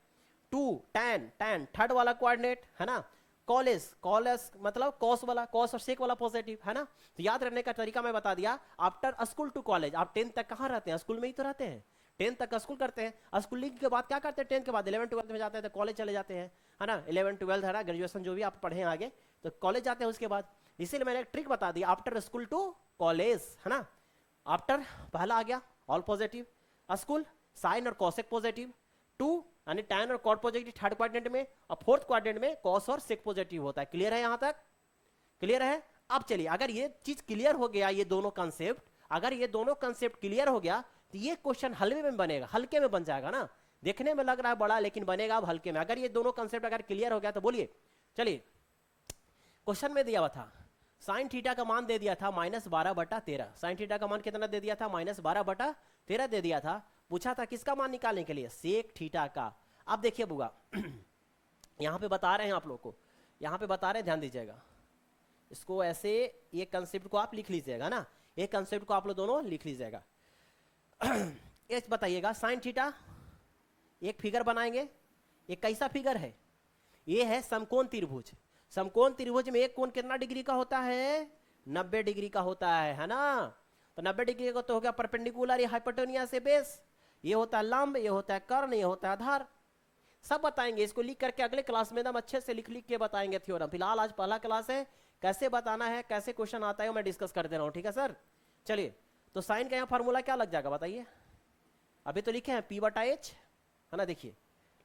to tan, tan third वाला कोऑर्डिनेट है ना, कॉलेज, कॉलेज मतलब कॉस वाला, कॉस और सेक वाला पॉजिटिव है ना। तो याद रखने का तरीका मैं बता दिया, आफ्टर स्कूल टू कॉलेज, आप 10th तक कहाँ रहते हैं, स्कूल में ही तो रहते हैं, 10th तक स्कूल करते हैं, स्कूलिंग के बाद क्या करते हैं, 10th के बाद 11th 12th में जाते हैं तो कॉलेज चले जाते हैं है ना, 11th 12th है ना, ग्रेजुएशन जो भी आप पढ़े आगे तो कॉलेज जाते हैं उसके बाद। इसीलिए मैंने एक ट्रिक बता दी, आफ्टर स्कूल टू कॉलेज है ना, आफ्टर पहला आ गया ऑल पॉजिटिव, स्कूल साइन और कॉसेक पॉजिटिव, टू यानी टैन और कॉट पॉजिटिव थर्ड क्वाड्रेंट में, और फोर्थ क्वाड्रेंट में कॉस और सेक पॉजिटिव होता है। क्लियर है यहां तक, क्लियर है। अब चलिए, अगर ये चीज क्लियर हो गया, ये दोनों कंसेप्ट, अगर ये दोनों कंसेप्ट क्लियर हो गया तो ये क्वेश्चन हल्के में बनेगा, हल्के में बन जाएगा ना, देखने में लग रहा है बड़ा लेकिन बनेगा अब हल्के में। अगर ये दोनों कंसेप्ट अगर क्लियर हो गया तो बोलिए, चलिए क्वेश्चन में दिया हुआ था साइन थीटा का मान दे दिया था -12/13, साइन थीटा का मान कितना दे दिया था, -12/13 दे दिया था। पूछा था किसका मान निकालने के लिए, सेक थीटा का। अब देखिए बुआ यहां पे बता रहे हैं आप लोग को, यहां पे बता रहे हैं, ध्यान दीजिएगा, इसको ऐसे ये कंसेप्ट को आप लिख लीजिएगा ना, ये कंसेप्ट को आप लोग दोनों लिख लीजिएगा। ये बताइएगा साइन थीटा, एक फिगर बनाएंगे, ये कैसा फिगर है, ये है समकोण त्रिभुज, समकोण त्रिभुज में एक कोण कितना डिग्री का होता है, 90 डिग्री का होता है ना। तो 90 डिग्री का तो हो गया परपेंडिकुलर, ये हाइपोटेनियस से बेस, ये होता है लंब, ये होता है कर्ण, ये होता है आधार, सब बताएंगे। इसको लिख करके अगले क्लास में एकदम अच्छे से लिख लिख के बताएंगे थ्योरम। फिलहाल आज पहला क्लास है, कैसे बताना है, कैसे क्वेश्चन आता है मैं डिस्कस कर दे रहा हूं, ठीक है सर। चलिए, तो साइन का यहाँ फॉर्मूला क्या लग जाएगा बताइए, अभी तो लिखे हैं P/H है ना, देखिए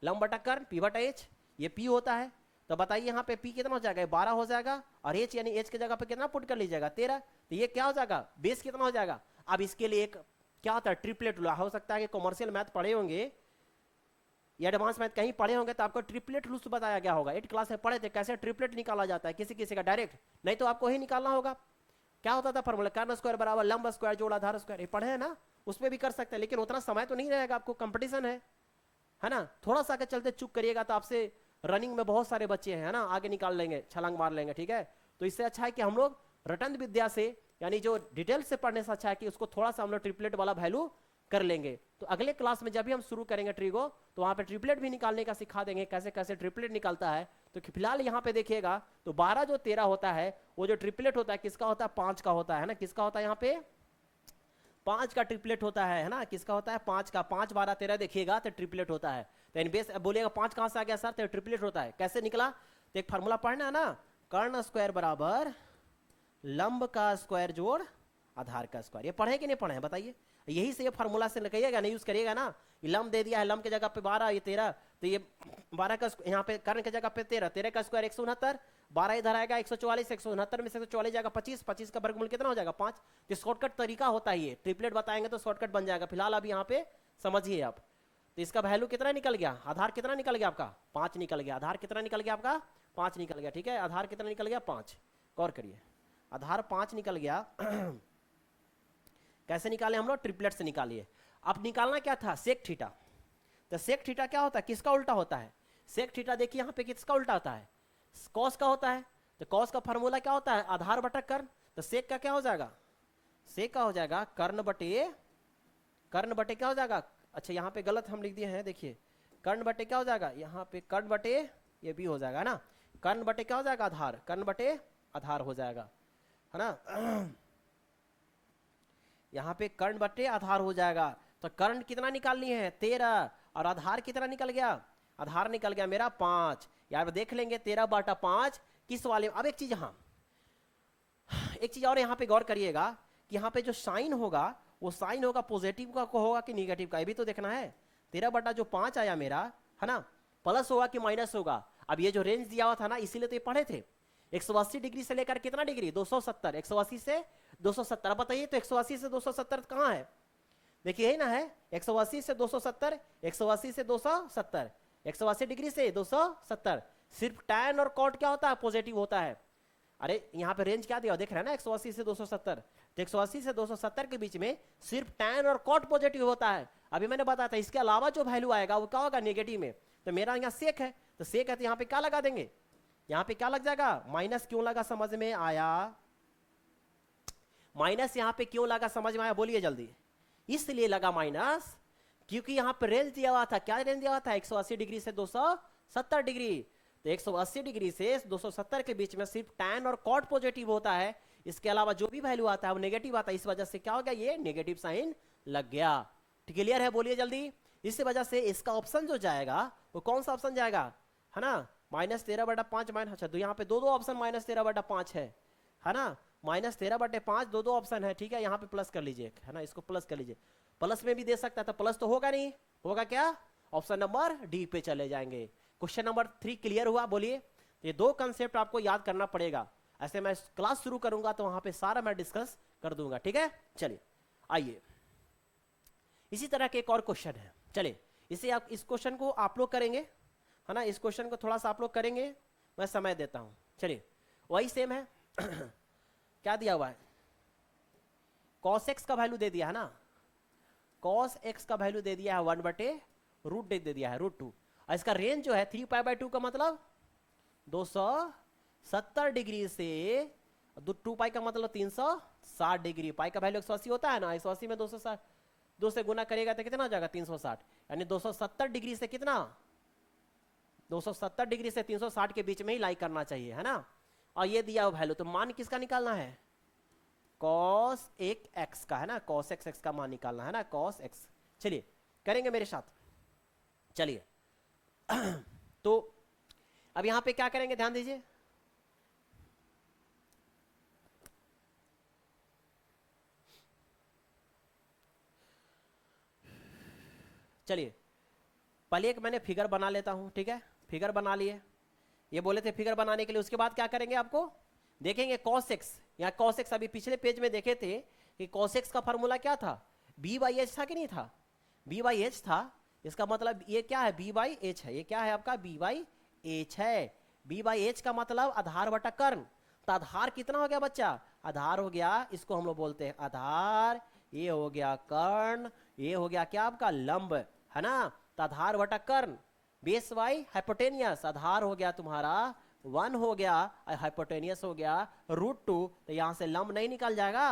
लंब बटा कर्ण P/H, ये P होता है, तो बताइए यहाँ पे P कितना हो जाएगा, 12 हो जाएगा, और H यानी H की जगह पे कितना पुट कर लीजिएगा 13, तो ये क्या हो जाएगा, बेस कितना हो जाएगा। अब इसके लिए एक क्या होता है, ट्रिपलेट रूल, हो सकता है कि कॉमर्शियल मैथ पढ़े होंगे या एडवांस मैथ कहीं पढ़े होंगे तो आपको ट्रिपलेट रूल्स बताया गया होगा, 8 क्लास में पढ़े थे कैसे ट्रिपलेट निकाला जाता है, किसी किसी का डायरेक्ट, नहीं तो आपको ही निकालना होगा। क्या होता था फॉर्मूला, कर्ण स्क्वायर बराबर लंब स्क्वायर जोड़ आधार स्क्वायर, ये पढ़े हैं ना, उसमें भी कर सकते हैं, लेकिन उतना समय तो नहीं रहेगा, आपको कंपटीशन है ना, थोड़ा सा के चलते चुप करिएगा तो आपसे रनिंग में बहुत सारे बच्चे हैं ना, आगे निकाल लेंगे, छलांग मार लेंगे, ठीक है। तो इससे अच्छा है कि हम लोग रटन विद्या से यानी जो डिटेल से पढ़ने से अच्छा है कि उसको थोड़ा सा हम लोग ट्रिपलेट वाला वैल्यू कर लेंगे। तो अगले क्लास में जब भी हम शुरू करेंगे ट्रिगो तो वहां पे ट्रिपलेट भी निकालने का सिखा देंगे, कैसे कैसे ट्रिपलेट निकालता है। तो फिलहाल यहाँ पे देखिएगा तो 12 जो 13 होता है वो जो ट्रिपलेट होता है किसका होता है, 5 का होता है ना, किसका होता है यहाँ पे 5 का ट्रिपलेट होता है ना, किसका होता है 5 का, 5 12 13 देखिएगा तो ट्रिपलेट होता है। तो बेस बोलिएगा 5 कहां से आ गया सर, तो ट्रिपलेट होता है, कैसे निकला, तो एक फार्मूला पढ़ना है ना, कर्ण स्क्वायर बराबर लंब का स्क्वायर जोड़ आधार का स्क्वायर, ये पढ़े कि नहीं पढ़े बताइए, यही से ये फार्मूला से लगाइएगा, नहीं यूज करिएगा ना। ये लंब दे दिया है, लंब की जगह पे 12, ये 13, तो ये 12 का यहाँ पे कर्ण की जगह पे 13, 13 का स्क्वायर 169, 12 इधर आएगा 144, 169 में से 144 जाएगा 25, 25 का वर्गमूल कितना हो जाएगा 5। तो शॉर्टकट तरीका होता है ये, ट्रिपलेट बताएंगे तो शॉर्टकट बन जाएगा। फिलहाल अब यहाँ पे समझिए आप, तो इसका वैल्यू कितना निकल गया, आधार कितना निकल गया आपका 5 निकल गया, आधार कितना निकल गया आपका 5 निकल गया, ठीक है, आधार कितना निकल गया 5, गौर करिए आधार 5 निकल गया। कैसे निकाले हम लोग, ट्रिपलेट से निकालिए। अब निकालना क्या था, सेक थीटा, तो सेक थीटा क्या होता है, किसका उल्टा होता है, सेक थीटा देखिए यहाँ पे किसका उल्टा होता है, कॉस का होता है। तो कॉस का फॉर्मूला क्या होता है, आधार बटा कर्ण, तो सेक का क्या हो जाएगा, सेक का हो जाएगा कर्ण बटे क्या हो जाएगा, अच्छा यहाँ पे गलत हम लिख दिए हैं, देखिए कर्ण बटे क्या हो जाएगा, यहाँ पे कर्ण बटे ये भी हो जाएगा ना, कर्ण बटे क्या हो जाएगा आधार, कर्ण बटे आधार हो जाएगा है ना, यहाँ पे कर्ण बटे आधार हो जाएगा। तो कर्ण कितना निकालनी है 13, और आधार कितना निकल गया, आधार निकल गया मेरा 5। यार देख लेंगे 13/5 किस वाले। अब एक चीज, हाँ एक चीज और यहाँ पे गौर करिएगा कि यहाँ पे जो साइन होगा वो साइन होगा पॉजिटिव का होगा कि निगेटिव का, ये भी तो देखना है। 13/5 आया मेरा है ना, प्लस होगा कि माइनस होगा। अब ये जो रेंज दिया हुआ था ना, इसीलिए तो ये पढ़े थे 180 डिग्री से लेकर कितना डिग्री 270, 180 से 270। बताइए तो 180 से 270 कहाँ है, देखिए यही ना है, 180 से 270, 180 से 270, 180 डिग्री से 270, सिर्फ tan और कॉट क्या होता है, पॉजिटिव होता है। अरे यहाँ पे रेंज क्या दिया देख रहे हैं ना, 180 से 270, तो 180 से 270 के बीच में सिर्फ tan और कॉट पॉजिटिव होता है। अभी मैंने बताया था इसके अलावा जो वैल्यू आएगा वो क्या होगा, नेगेटिव में। तो मेरा यहाँ सेक है, तो सेक है तो यहाँ पे क्या लगा देंगे, यहाँ पे क्या लग जाएगा, माइनस क्यों लगा समझ में आया, माइनस यहाँ पे क्यों लगा समझ में आया, बोलिए जल्दी। इसलिए लगा माइनस क्योंकि यहाँ पे रेंज दिया हुआ था, क्या रेंज दिया हुआ था, 180 डिग्री से 270 डिग्री। तो 180 डिग्री से 270 के बीच में सिर्फ tan और कॉट पॉजिटिव होता है, इसके अलावा जो भी वैल्यू आता है वो नेगेटिव आता है। इस वजह से क्या हो गया, ये नेगेटिव साइन लग गया। क्लियर है, बोलिए जल्दी। इस वजह से इसका ऑप्शन जो जाएगा वो कौन सा ऑप्शन जाएगा, है ना, -13/5 माइनस, अच्छा तो यहाँ पे दो ऑप्शन -13/5 है ना, -13/5 दो ऑप्शन है, ठीक है। यहाँ पे प्लस कर लीजिए, है ना, इसको प्लस कर लीजिए, प्लस में भी दे सकता है, तो प्लस तो होगा नहीं, होगा क्या, ऑप्शन नंबर डी पे चले जाएंगे। क्वेश्चन नंबर 3 क्लियर हुआ, बोलिए। ये दो कंसेप्ट आपको याद करना पड़ेगा, ऐसे मैं क्लास शुरू करूंगा तो वहां पे सारा मैं डिस्कस कर दूंगा, ठीक है। चलिए आइए, इसी तरह के एक और क्वेश्चन है, चलिए इसे आप, इस क्वेश्चन को आप लोग करेंगे, है ना, इस क्वेश्चन को थोड़ा सा आप लोग करेंगे, मैं समय देता हूं। चलिए वही सेम है क्या दिया हुआ है, cos x का वैल्यू दे दिया है ना, cos x का वैल्यू दे दिया है 1/√, दे दिया है √2, और इसका रेंज जो है 3π/2 का मतलब 270 डिग्री से 2π का मतलब 360 डिग्री, पाई का वैल्यू 180 होता है ना, 180 में 260 2 से गुना करेगा तो कितना हो जाएगा 360, यानी 270 डिग्री से कितना, 270 डिग्री से 360 के बीच में ही लाई करना चाहिए, है ना। और ये दिया हुआ वैल्यू, तो मान किसका निकालना है, cos x का, है ना, cos x का मान निकालना है ना, cos x। चलिए करेंगे मेरे साथ, चलिए तो अब यहां पे क्या करेंगे, ध्यान दीजिए, चलिए पहले एक मैंने फिगर बना लेता हूं, ठीक है, फिगर बना लिए, ये बोले थे फिगर बनाने के लिए, उसके बाद क्या करेंगे आपको देखेंगे cos x, यहाँ cos x अभी पिछले पेज में देखे थे कि cos x का फॉर्मूला क्या था, b/h था कि नहीं था, b/h था, इसका मतलब ये क्या है, b/h है, ये क्या है आपका b/h है, b/h का मतलब आधार बटा कर्ण, तो आधार कितना हो गया बच्चा, आधार हो गया, इसको हम लोग बोलते हैं आधार, ये हो गया कर्ण, ये हो गया क्या आपका लंब, है ना, तो आधार बटा कर्ण, बेस बाई हाइपोटेनियस, आधार हो गया तुम्हारा 1 हो गया, हाइपोटेनियस हो गया √2, तो यहां से लंब नहीं निकल जाएगा,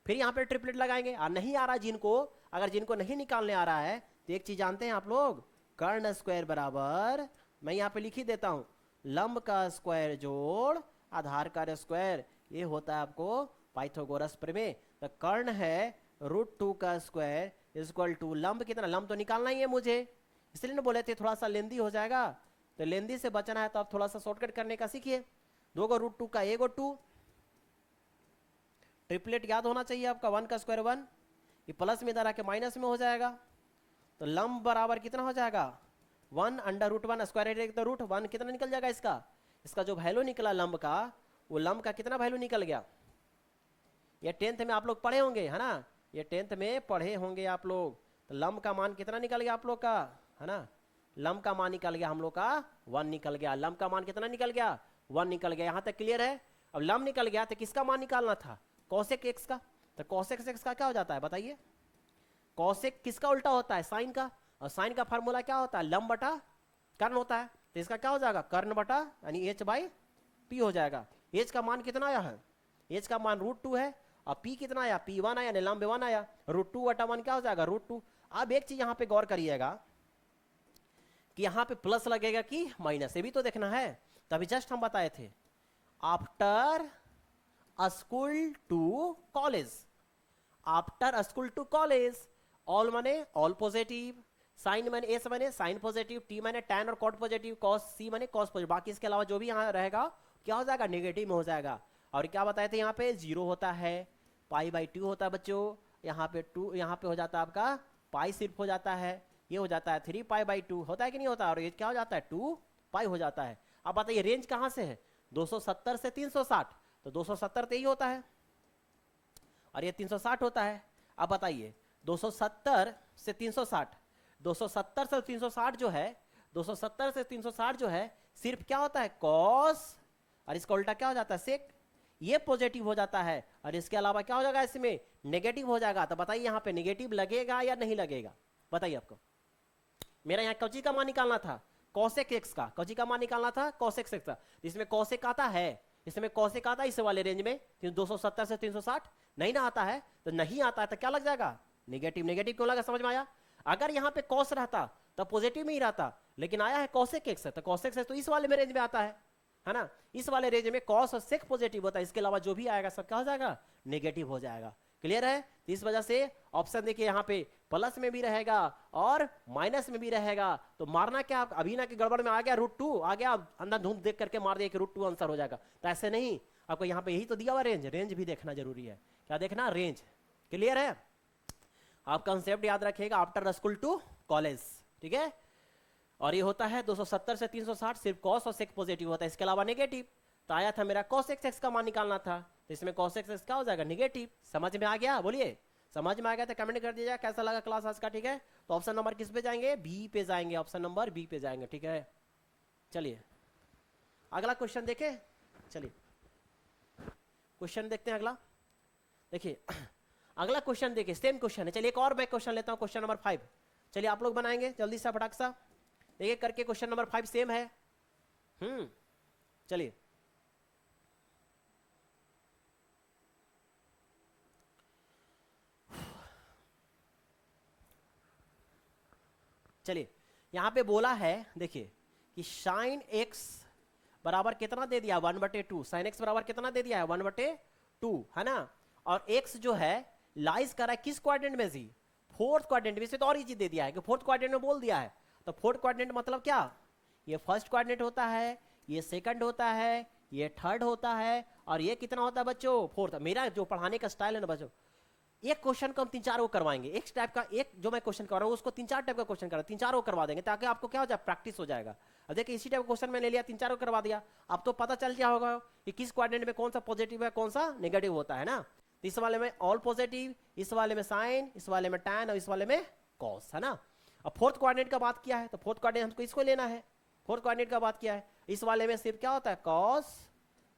फिर यहां पे ट्रिपलेट लगाएंगे, और नहीं आ रहा जिनको, अगर जिनको नहीं निकालने आ रहा है तो एक चीज जानते हैं आप लोग, कर्ण स्क्वायर बराबर, मैं यहां पे लिख ही देता हूं, लंब का स्क्वायर जोड़ आधार का स्क्वायर, ये होता है आपको पाइथागोरस प्रमेय। तो कर्ण है √2 का स्क्वायर इक्वल टू लंब कितना, लंब तो निकालना ही है मुझे, इसलिए ना बोले थे थोड़ा सा लेंदी हो जाएगा, तो लेंदी से बचना है तो आप थोड़ा सा शॉर्टकट करने का सीखिए, 2 को √2 का 1 और 2, ट्रिपलेट याद होना चाहिए आपका, 1 का स्क्वायर 1, ये प्लस में इधर आके माइनस में हो जाएगा, तो लंब बराबर कितना हो जाएगा 1/√1, स्क्वायर तो √1 कितना निकल जाएगा इसका जो वैल्यू निकला लंब का, वो लंब का कितना वैल्यू निकल गया, ये 10th में आप लोग पढ़े होंगे, है ना, ये 10th में पढ़े होंगे आप लोग, तो लंब का मान कितना निकल गया आप लोग का, है ना, लंब का मान निकल गया हम लोग का 1 निकल गया, लंब का मान कितना निकल गया 1 निकल गया, यहां तक क्लियर है। अब लंब निकल गया तो किसका मान निकालना था, cosec x का, तो cosec x का क्या हो जाता है बताइए, cosec किसका उल्टा होता है, साइन का, और साइन का फार्मूला क्या होता है, लंब बटा कर्ण होता है, तो इसका क्या हो जाएगा कर्ण बटा यानी h/p हो जाएगा। h का मान कितना आया है, h का मान √2 है, और p कितना आया, p1 आया, लंब 1 आया, √2 बटा 1 क्या हो जाएगा √2। अब एक चीज यहां पे गौर करिएगा कि यहां पे प्लस लगेगा कि माइनस, ये भी तो देखना है, तभी जस्ट हम बताए थे, after school to college, after school to college, all माने ऑल पॉजिटिव, साइन माने एस माने साइन पॉजिटिव, टी माने टैन और कॉट पॉजिटिव, कॉस सी माने कॉस पॉजिटिव, बाकी इसके अलावा जो भी यहाँ रहेगा क्या हो जाएगा नेगेटिव में हो जाएगा। और क्या बताए थे यहाँ पे 0 होता है, π/2 होता है बच्चों, यहाँ पे 2, यहाँ पे हो जाता है आपका पाई सिर्फ हो जाता है, ये हो जाता है 3π/2 होता है कि नहीं होता, और ये क्या हो जाता है 2π हो जाता है। अब बताइए रेंज कहाँ से है, 270 से 360, तो 270 तो यही होता है और ये 360 होता है। अब बताइए 270 से 360, 270 से 360 जो है 270 से 360 जो है सिर्फ क्या होता है कॉस, और इसका उल्टा क्या हो जाता है सेक। ये पॉजिटिव हो जाता है और इसके अलावा क्या हो जाएगा इसमें नेगेटिव हो जाएगा। तो बताइए यहाँ पे नेगेटिव लगेगा या नहीं लगेगा, बताइए आपको। मेरा यहाँ कौची का मान निकालना था कॉसेक एक्स का, कौची का मान निकालना था कॉसेक एक्स का। इसमें कॉसेक आता है, इसमें कॉसेक आता है इस वाले रेंज में 270 से 360 नहीं ना आता है, तो नहीं आता है तो क्या लग जाएगा नेगेटिव। नेगेटिव क्यों लगा समझ में आया। अगर यहाँ पे कॉस रहता तो पॉजिटिव में ही रहता, लेकिन आया है कॉसेक एक्स, तो कॉसेक एक्स तो इस वाले में रेंज में आता है ना। इस वाले रेंज में कॉस और सेक पॉजिटिव होता है, इसके अलावा जो भी आएगा सब क्या हो जाएगा नेगेटिव हो जाएगा। क्लियर है। तो इस वजह से ऑप्शन देखिए यहाँ पे प्लस में भी रहेगा और माइनस में भी रहेगा। तो मारना क्या आप अभी ना कि गड़बड़ में आ गया √2 आ गया, अंदर धूम देख करके मार दिया कि √2 आंसर हो जाएगा, तो ऐसे नहीं। आपको यहाँ पे यही तो दिया हुआ रेंज, रेंज भी देखना जरूरी है। क्या देखना रेंज। क्लियर है। आप कंसेप्ट याद रखिएगा आफ्टर स्कूल टू कॉलेज, ठीक है। और ये होता है 270 से 360 सिर्फ कॉस और सेक पॉजिटिव होता है, इसके अलावा नेगेटिव। तो आया था मेरा कॉस एक्स का मान निकालना था, तो इसमें कॉस एक्स क्या हो जाएगा नेगेटिव। समझ में आ गया, बोलिए समझ में आ गया तो कमेंट कर दीजिएगा कैसा लगा क्लास आज का, ठीक है। तो ऑप्शन नंबर किस पे जाएंगे बी पे जाएंगे, ऑप्शन नंबर बी पे जाएंगे, ठीक है। चलिए अगला क्वेश्चन देखें, चलिए क्वेश्चन देखते हैं अगला। देखिए अगला क्वेश्चन देखिए सेम क्वेश्चन है। चलिए एक और मैं क्वेश्चन लेता हूं क्वेश्चन नंबर 5। चलिए आप लोग बनाएंगे जल्दी से फटाक सा, देखिए करके क्वेश्चन नंबर 5 सेम है। चलिए चलिए यहां पे बोला है देखिए कि साइन एक्स बराबर कितना दे दिया 1/2, साइन एक्स बराबर कितना दे दिया है 1/2 है ना। और एक्स जो है लाइज कर रहा है किस क्वाड्रेंट में जी फोर्थ क्वाड्रेंट में। से तो और चीज दे दिया है कि फोर्थ क्वाड्रेंट में बोल दिया है। तो फोर्थ क्वाड्रेंट मतलब क्या, ये फर्स्ट क्वाड्रेंट होता है, ये सेकंड होता है, ये थर्ड होता है, और ये कितना होता है बच्चों फोर्थ। मेरा जो पढ़ाने का स्टाइल है ना बच्चों, एक क्वेश्चन को हम 3-4 वो करवाएंगे, एक टाइप का एक जो मैं क्वेश्चन कर रहा हूँ उसको 3-4 टाइप का क्वेश्चन करा 3-4 वो करवा देंगे, ताकि आपको क्या हो जाए प्रैक्टिस हो जाएगा। अब देखिए इसी टाइप का क्वेश्चन मैं ले लिया 3-4 वो करवा दिया, अब तो पता चल गया होगा कि किस क्वाड्रेंट में कौन सा पॉजिटिव है कौन सा नेगेटिव होता है ना। तो इस वाले में ऑल पॉजिटिव, इस वाले में साइन, इस वाले में टैन और इस वाले में कॉस है ना। अब फोर्थ क्वाड्रेंट का बात किया है तो फोर्थ क्वाड्रेंट हमको इसको लेना है, फोर्थ क्वाड्रेंट का बात किया है। इस वाले में सिर्फ क्या होता है कॉस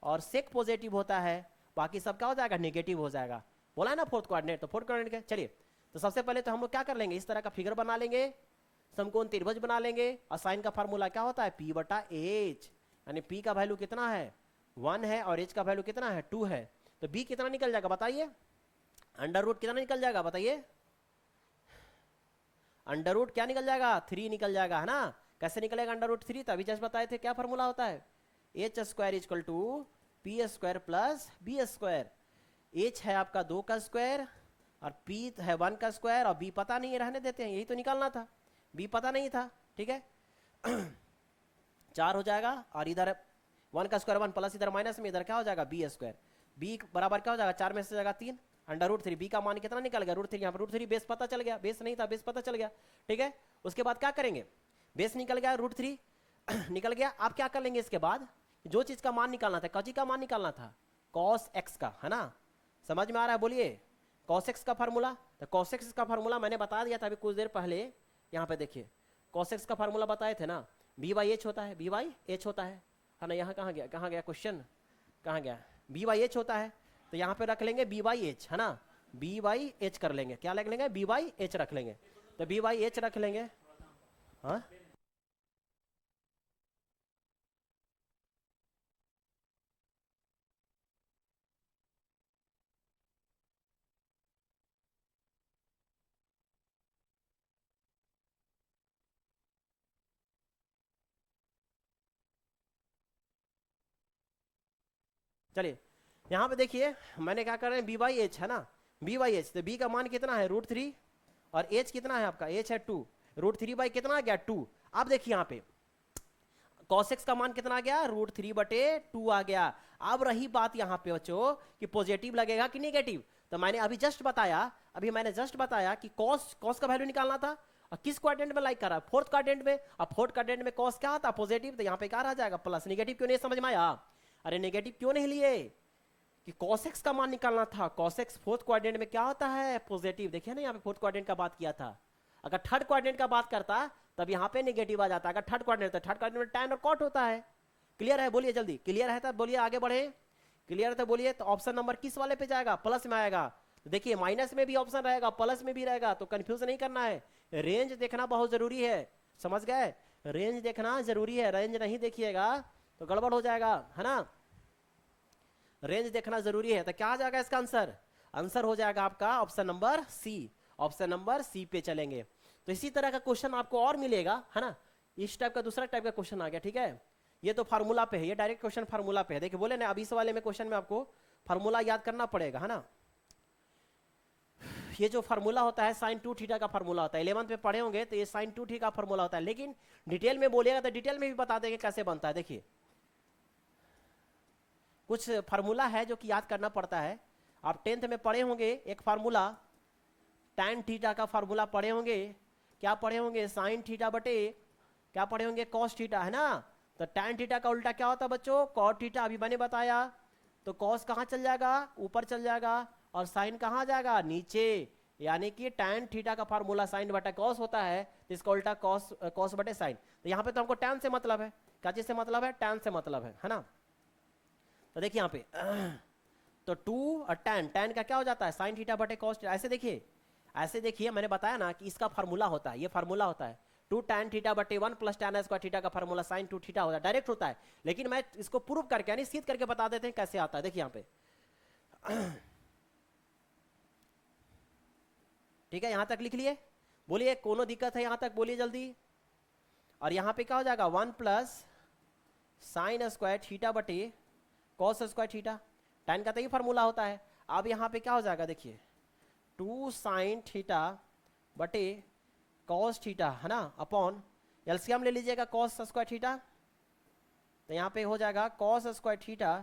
और सेक पॉजिटिव होता है, बाकी सब क्या हो जाएगा नेगेटिव हो जाएगा। बोला है ना फोर्थ क्वाड्रेंट, तो फोर्थ क्वाड्रेंट का चलिए तो सबसे पहले तो हम लोग क्या कर लेंगे इस तरह का फिगर बना लेंगे, समकोण त्रिभुज बना लेंगे। और साइन का फार्मूला क्या होता है P/H, यानी P का वैल्यू कितना है 1 है और H का वैल्यू कितना है 2 है। तो B कितना निकल जाएगा बताइए, अंडर रूट कितना निकल जाएगा बताइए, अंडर रूट क्या निकल जाएगा 3 निकल जाएगा है ना। कैसे निकलेगा अंडर रूट 3, तभी जस्ट बताए थे क्या फार्मूला होता है H² = P² + B²। H है आपका 2 का स्क्वायर और P है 1 का स्क्वायर और B पता नहीं है रहने देते हैं, यही तो निकालना था, B पता नहीं था, ठीक है। 4 हो जाएगा और इधर 1 का स्क्वायर 1 प्लस इधर माइनस में इधर क्या हो जाएगा B²। B बराबर क्या हो जाएगा 4 में से जाएगा 3 अंडर रूट 3। B का मान कितना निकल गया √3, यहाँ पर √3 बेस पता चल गया, बेस नहीं था बेस पता चल गया, ठीक है। उसके बाद क्या करेंगे बेस निकल गया √3 निकल गया। आप क्या कर लेंगे इसके बाद जो चीज का मान निकालना था कौची का मान निकालना था cos x का है ना। समझ में आ रहा है बोलिए cos x का फार्मूला। तो cos x का फार्मूला मैंने बता दिया था अभी कुछ देर पहले, यहाँ पे देखिए cos x का फार्मूला बताए थे ना B/H होता है, B/H होता है ना। यहाँ कहाँ गया क्वेश्चन कहाँ गया, B/H होता है। तो यहाँ पे रख लेंगे B/H है ना, B/H कर लेंगे, क्या रख लेंगे B/H रख लेंगे। तो B/H रख लेंगे हाँ। चलिए यहाँ पे देखिए मैंने क्या कर रहे हैं B/H है ना, B/H। तो B का मान कितना है √3 और H कितना है आपका H है 2, √3 कितना आ गया 2। अब देखिए यहाँ पे cos x का मान कितना आ गया √3/2 आ गया। अब रही बात यहाँ पे बच्चों कि पॉजिटिव लगेगा कि नेगेटिव। तो मैंने अभी जस्ट बताया कि cos का वैल्यू निकालना था और किस क्वाड्रेंट में लाइक कर रहा है फोर्थ क्वाड्रेंट में। और फोर्थ क्वाड्रेंट में cos क्या आता है पॉजिटिव, तो यहाँ पे क्या रह जाएगा प्लस। नेगेटिव क्यों नहीं समझ में आया, अरे नेगेटिव क्यों नहीं लिए कि cos x का मान निकालना था। cos x फोर्थ क्वाड्रेंट में क्या होता है पॉजिटिव। देखिए ना यहाँ पे फोर्थ क्वाड्रेंट का बात किया था, अगर थर्ड क्वाड्रेंट का बात करता तब यहाँ पे नेगेटिव आ जाता है। अगर थर्ड क्वाड्रेंट तो थर्ड क्वाड्रेंट में टैन और कॉट होता है। क्लियर है? बोलिए जल्दी। क्लियर है तब बोलिए, आगे बढ़े। क्लियर है तो बोलिए। तो ऑप्शन नंबर किस वाले पे जाएगा? प्लस में आएगा। तो देखिए माइनस में भी ऑप्शन रहेगा, प्लस में भी रहेगा, तो कंफ्यूज नहीं करना है। रेंज देखना बहुत जरूरी है, समझ गए? रेंज देखना जरूरी है, रेंज नहीं देखिएगा तो गड़बड़ हो जाएगा, है ना। रेंज देखना जरूरी है। तो क्या आ जाएगा इसका आंसर? आंसर हो जाएगा आपका option number C. Option number C पे चलेंगे। तो इसी तरह का क्वेश्चन आपको और मिलेगा, है ना। इस टाइप का दूसरा टाइप का क्वेश्चन आ गया, ठीक है। ये तो फार्मूला पे है, ये डायरेक्ट क्वेश्चन फार्मूला पे है। देखिए बोले ना अभी इस वाले में क्वेश्चन में आपको फार्मूला याद करना पड़ेगा, है ना। ये जो फार्मूला होता है साइन 2 थीटा का फार्मूला होता है, 11th में पढ़े होंगे तो ये साइन 2 थीटा का फार्मूला होता है। लेकिन डिटेल में बोलिएगा तो डिटेल में भी बता देंगे कैसे बनता है। देखिए कुछ फार्मूला है जो कि याद करना पड़ता है। आप 10th में पढ़े होंगे एक फार्मूला tan थीटा का फार्मूला पढ़े होंगे। क्या पढ़े होंगे? साइन थीटा बटे क्या पढ़े होंगे? कॉस थीटा, है ना। तो tan थीटा का उल्टा क्या होता है बच्चों? Cot theta. अभी मैंने बताया। तो कॉस कहाँ चल जाएगा? ऊपर चल जाएगा। और साइन कहाँ जाएगा? नीचे। यानी कि tan थीटा का फार्मूला साइन बटे कॉस होता है, तो इसका उल्टा कॉस बटे साइन। तो यहाँ पे तो हमको tan से मतलब है। क्या चीज से मतलब है? tan से मतलब है ना। तो देखिए यहाँ पे तो 2 और tan का क्या हो जाता है? साइन थीटा बटे कॉस थीटा। ऐसे देखिए मैंने बताया ना कि इसका फार्मूला होता है, ये फार्मूला होता है 2 tan थीटा बटे 1 प्लस tan स्क्वायर थीटा का फार्मूला साइन 2 थीटा होता है, डायरेक्ट होता है। लेकिन मैं इसको प्रूव करके यानी सिद्ध करके बता देते हैं कैसे आता है। देखिए यहाँ पे ठीक है, यहां तक लिख लिए। बोलिए कोनो दिक्कत है यहां तक? बोलिए जल्दी। और यहां पे क्या हो जाएगा? 1 प्लस साइन स्क्वायर थीटा बटे कॉस स्क्वायर थीटा। tan का तो ये फार्मूला होता है। अब यहां पे क्या हो जाएगा? देखिए 2 साइन थीटा बटे कॉस थीटा, है ना, अपॉन एलसीएम ले लीजिएगा कॉस स्क्वायर थीटा। तो यहाँ पे हो जाएगा cos square theta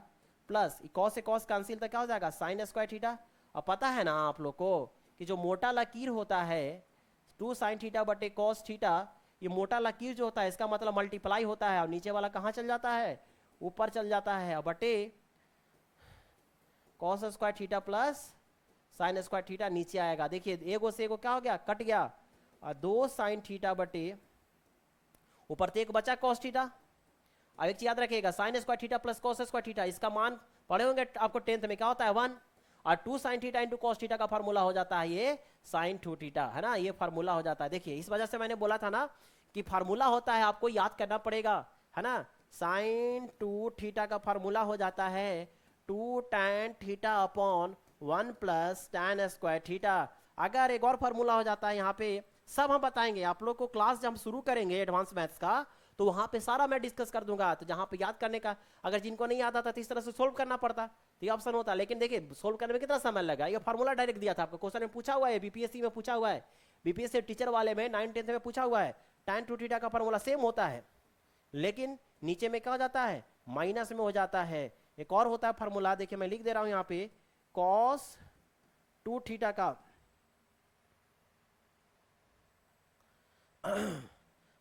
plus cos से कॉस कैंसिल, तो क्या हो जाएगा? Sine square theta. अब पता है ना आप लोग को कि जो मोटा लकीर होता है 2 साइन थीटा बटे कॉस थीटा, ये मोटा लकीर जो होता है इसका मतलब मल्टीप्लाई होता है और नीचे वाला कहाँ चल जाता है? ऊपर चल जाता है। और बटे cos square theta plus sine square theta नीचे आएगा। देखिए एगो से एगो क्या हो गया? कट गया। और 2 साइन थीटा बटे ऊपर तो एक बचा कॉस थीटा। अब एक चीज याद रखिएगा, sine square theta plus cos square theta, इसका मान पढ़े होंगे आपको 10th में, क्या होता है? 1। और 2 sine theta into cos theta का फार्मूला हो जाता है ये साइन 2 थीटा, है ना। ये फार्मूला हो जाता है। देखिए इस वजह से मैंने बोला था ना कि फार्मूला होता है, आपको याद करना पड़ेगा, है ना। साइन 2 थीटा का फार्मूला हो जाता है 2 tan theta upon 1 plus tan square theta. अगर एक और फार्मूला हो जाता है यहाँ पे, सब हम बताएंगे आप लोग को। क्लास जब हम शुरू करेंगे एडवांस मैथ्स का तो वहां पे सारा मैं डिस्कस कर दूंगा। तो जहां पे याद करने का, अगर जिनको नहीं याद आता तो इस तरह से सोल्व करना पड़ता तो ये ऑप्शन होता। लेकिन देखिए सोल्व करने में कितना समय लगा? ये फार्मूला डायरेक्ट दिया था आपको, क्वेश्चन में पूछा हुआ है, बीपीएससी में पूछा हुआ है, बीपीएससी टीचर वाले में 9th 10th में पूछा हुआ है। tan 2 थीटा का फार्मूला सेम होता है, लेकिन नीचे में क्या हो जाता है? माइनस में हो जाता है। एक और होता है फार्मूला, देखिए मैं लिख दे रहा हूं यहाँ पे, cos 2 थीटा का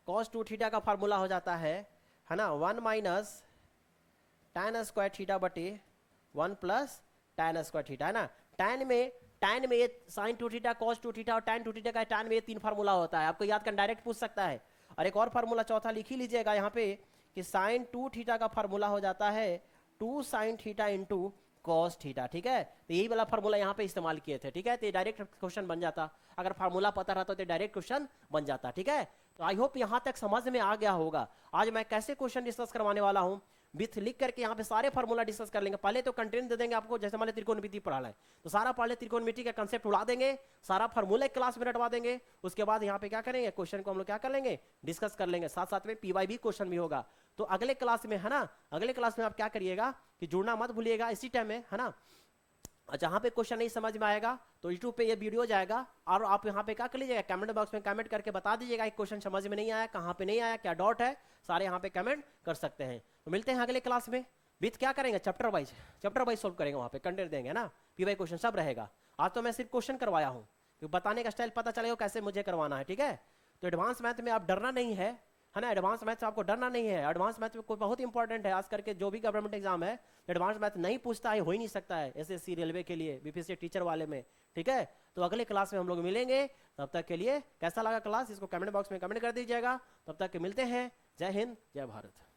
cos 2 थीटा का फार्मूला हो जाता है ना, 1 माइनस tan स्क्वायर थीटा बटे 1 प्लस tan स्क्वायर थीटा, है ना। tan में ये साइन 2 थीटा, cos 2 थीटा और tan 2 थीटा का tan में ये 3 फार्मूला होता है। आपको याद करना, डायरेक्ट पूछ सकता है। और एक और फार्मूला चौथा लिख ही लीजिएगा यहाँ पे कि साइन 2 थीटा का फार्मूला हो जाता है 2 sine theta into cos theta, ठीक है। तो यही वाला फार्मूला यहाँ पे इस्तेमाल किए थे, ठीक है। तो ये डायरेक्ट क्वेश्चन बन जाता, अगर फार्मूला पता रहता तो डायरेक्ट क्वेश्चन बन जाता, ठीक है। तो आई होप यहाँ तक समझ में आ गया होगा। आज मैं कैसे क्वेश्चन डिस्कस करवाने वाला हूँ, विथ लिख करके यहाँ पे सारे फार्मूला डिस्कस कर लेंगे। पहले तो कंटेंट दे देंगे आपको, जैसे मान त्रिकोणमिति पढ़ा है तो सारा पहले त्रिकोणमिति का कंसेप्ट उड़ा देंगे, सारा फार्मूला क्लास में रटवा देंगे। उसके बाद यहाँ पे क्या करेंगे, क्वेश्चन को हम लोग क्या कर लेंगे, डिस्कस कर लेंगे। साथ साथ में पीवाई क्वेश्चन भी होगा। तो अगले क्लास में, है ना, अगले क्लास में आप क्या करिएगा कि जुड़ना मत भूलिएगा इसी टाइम में, है ना। जहां पे क्वेश्चन नहीं समझ में आएगा तो यूट्यूब पे ये वीडियो जाएगा और आप यहाँ पे क्या कर लीजिएगा, कमेंट बॉक्स में कमेंट करके बता दीजिएगा कि क्वेश्चन समझ में नहीं आया, कहाँ पे नहीं आया, क्या डाउट है, सारे यहाँ पे कमेंट कर सकते हैं। तो मिलते हैं अगले क्लास में। विथ क्या करेंगे, चैप्टर वाइज सोल्व करेंगे, वहाँ पे कंटेंट देंगे ना, पीवाई क्वेश्चन सब रहेगा। आज तो मैं सिर्फ क्वेश्चन करवाया हूँ, बताने का स्टाइल पता चलेगा कैसे मुझे करवाना है, ठीक है। तो एडवांस मैथ में आप डरना नहीं है है ना। एडवांस मैथ से आपको डरना नहीं है, एडवांस मैथ कोई बहुत इंपॉर्टेंट है, आज करके जो भी गवर्नमेंट एग्जाम है एडवांस मैथ नहीं पूछता है, हो ही नहीं सकता है एसएससी रेलवे के लिए, बीपीएससी टीचर वाले में, ठीक है। तो अगले क्लास में हम लोग मिलेंगे, तब तक के लिए कैसा लगा क्लास इसको कमेंट बॉक्स में कमेंट कर दीजिएगा। तब तक के मिलते हैं, जय हिंद जय भारत।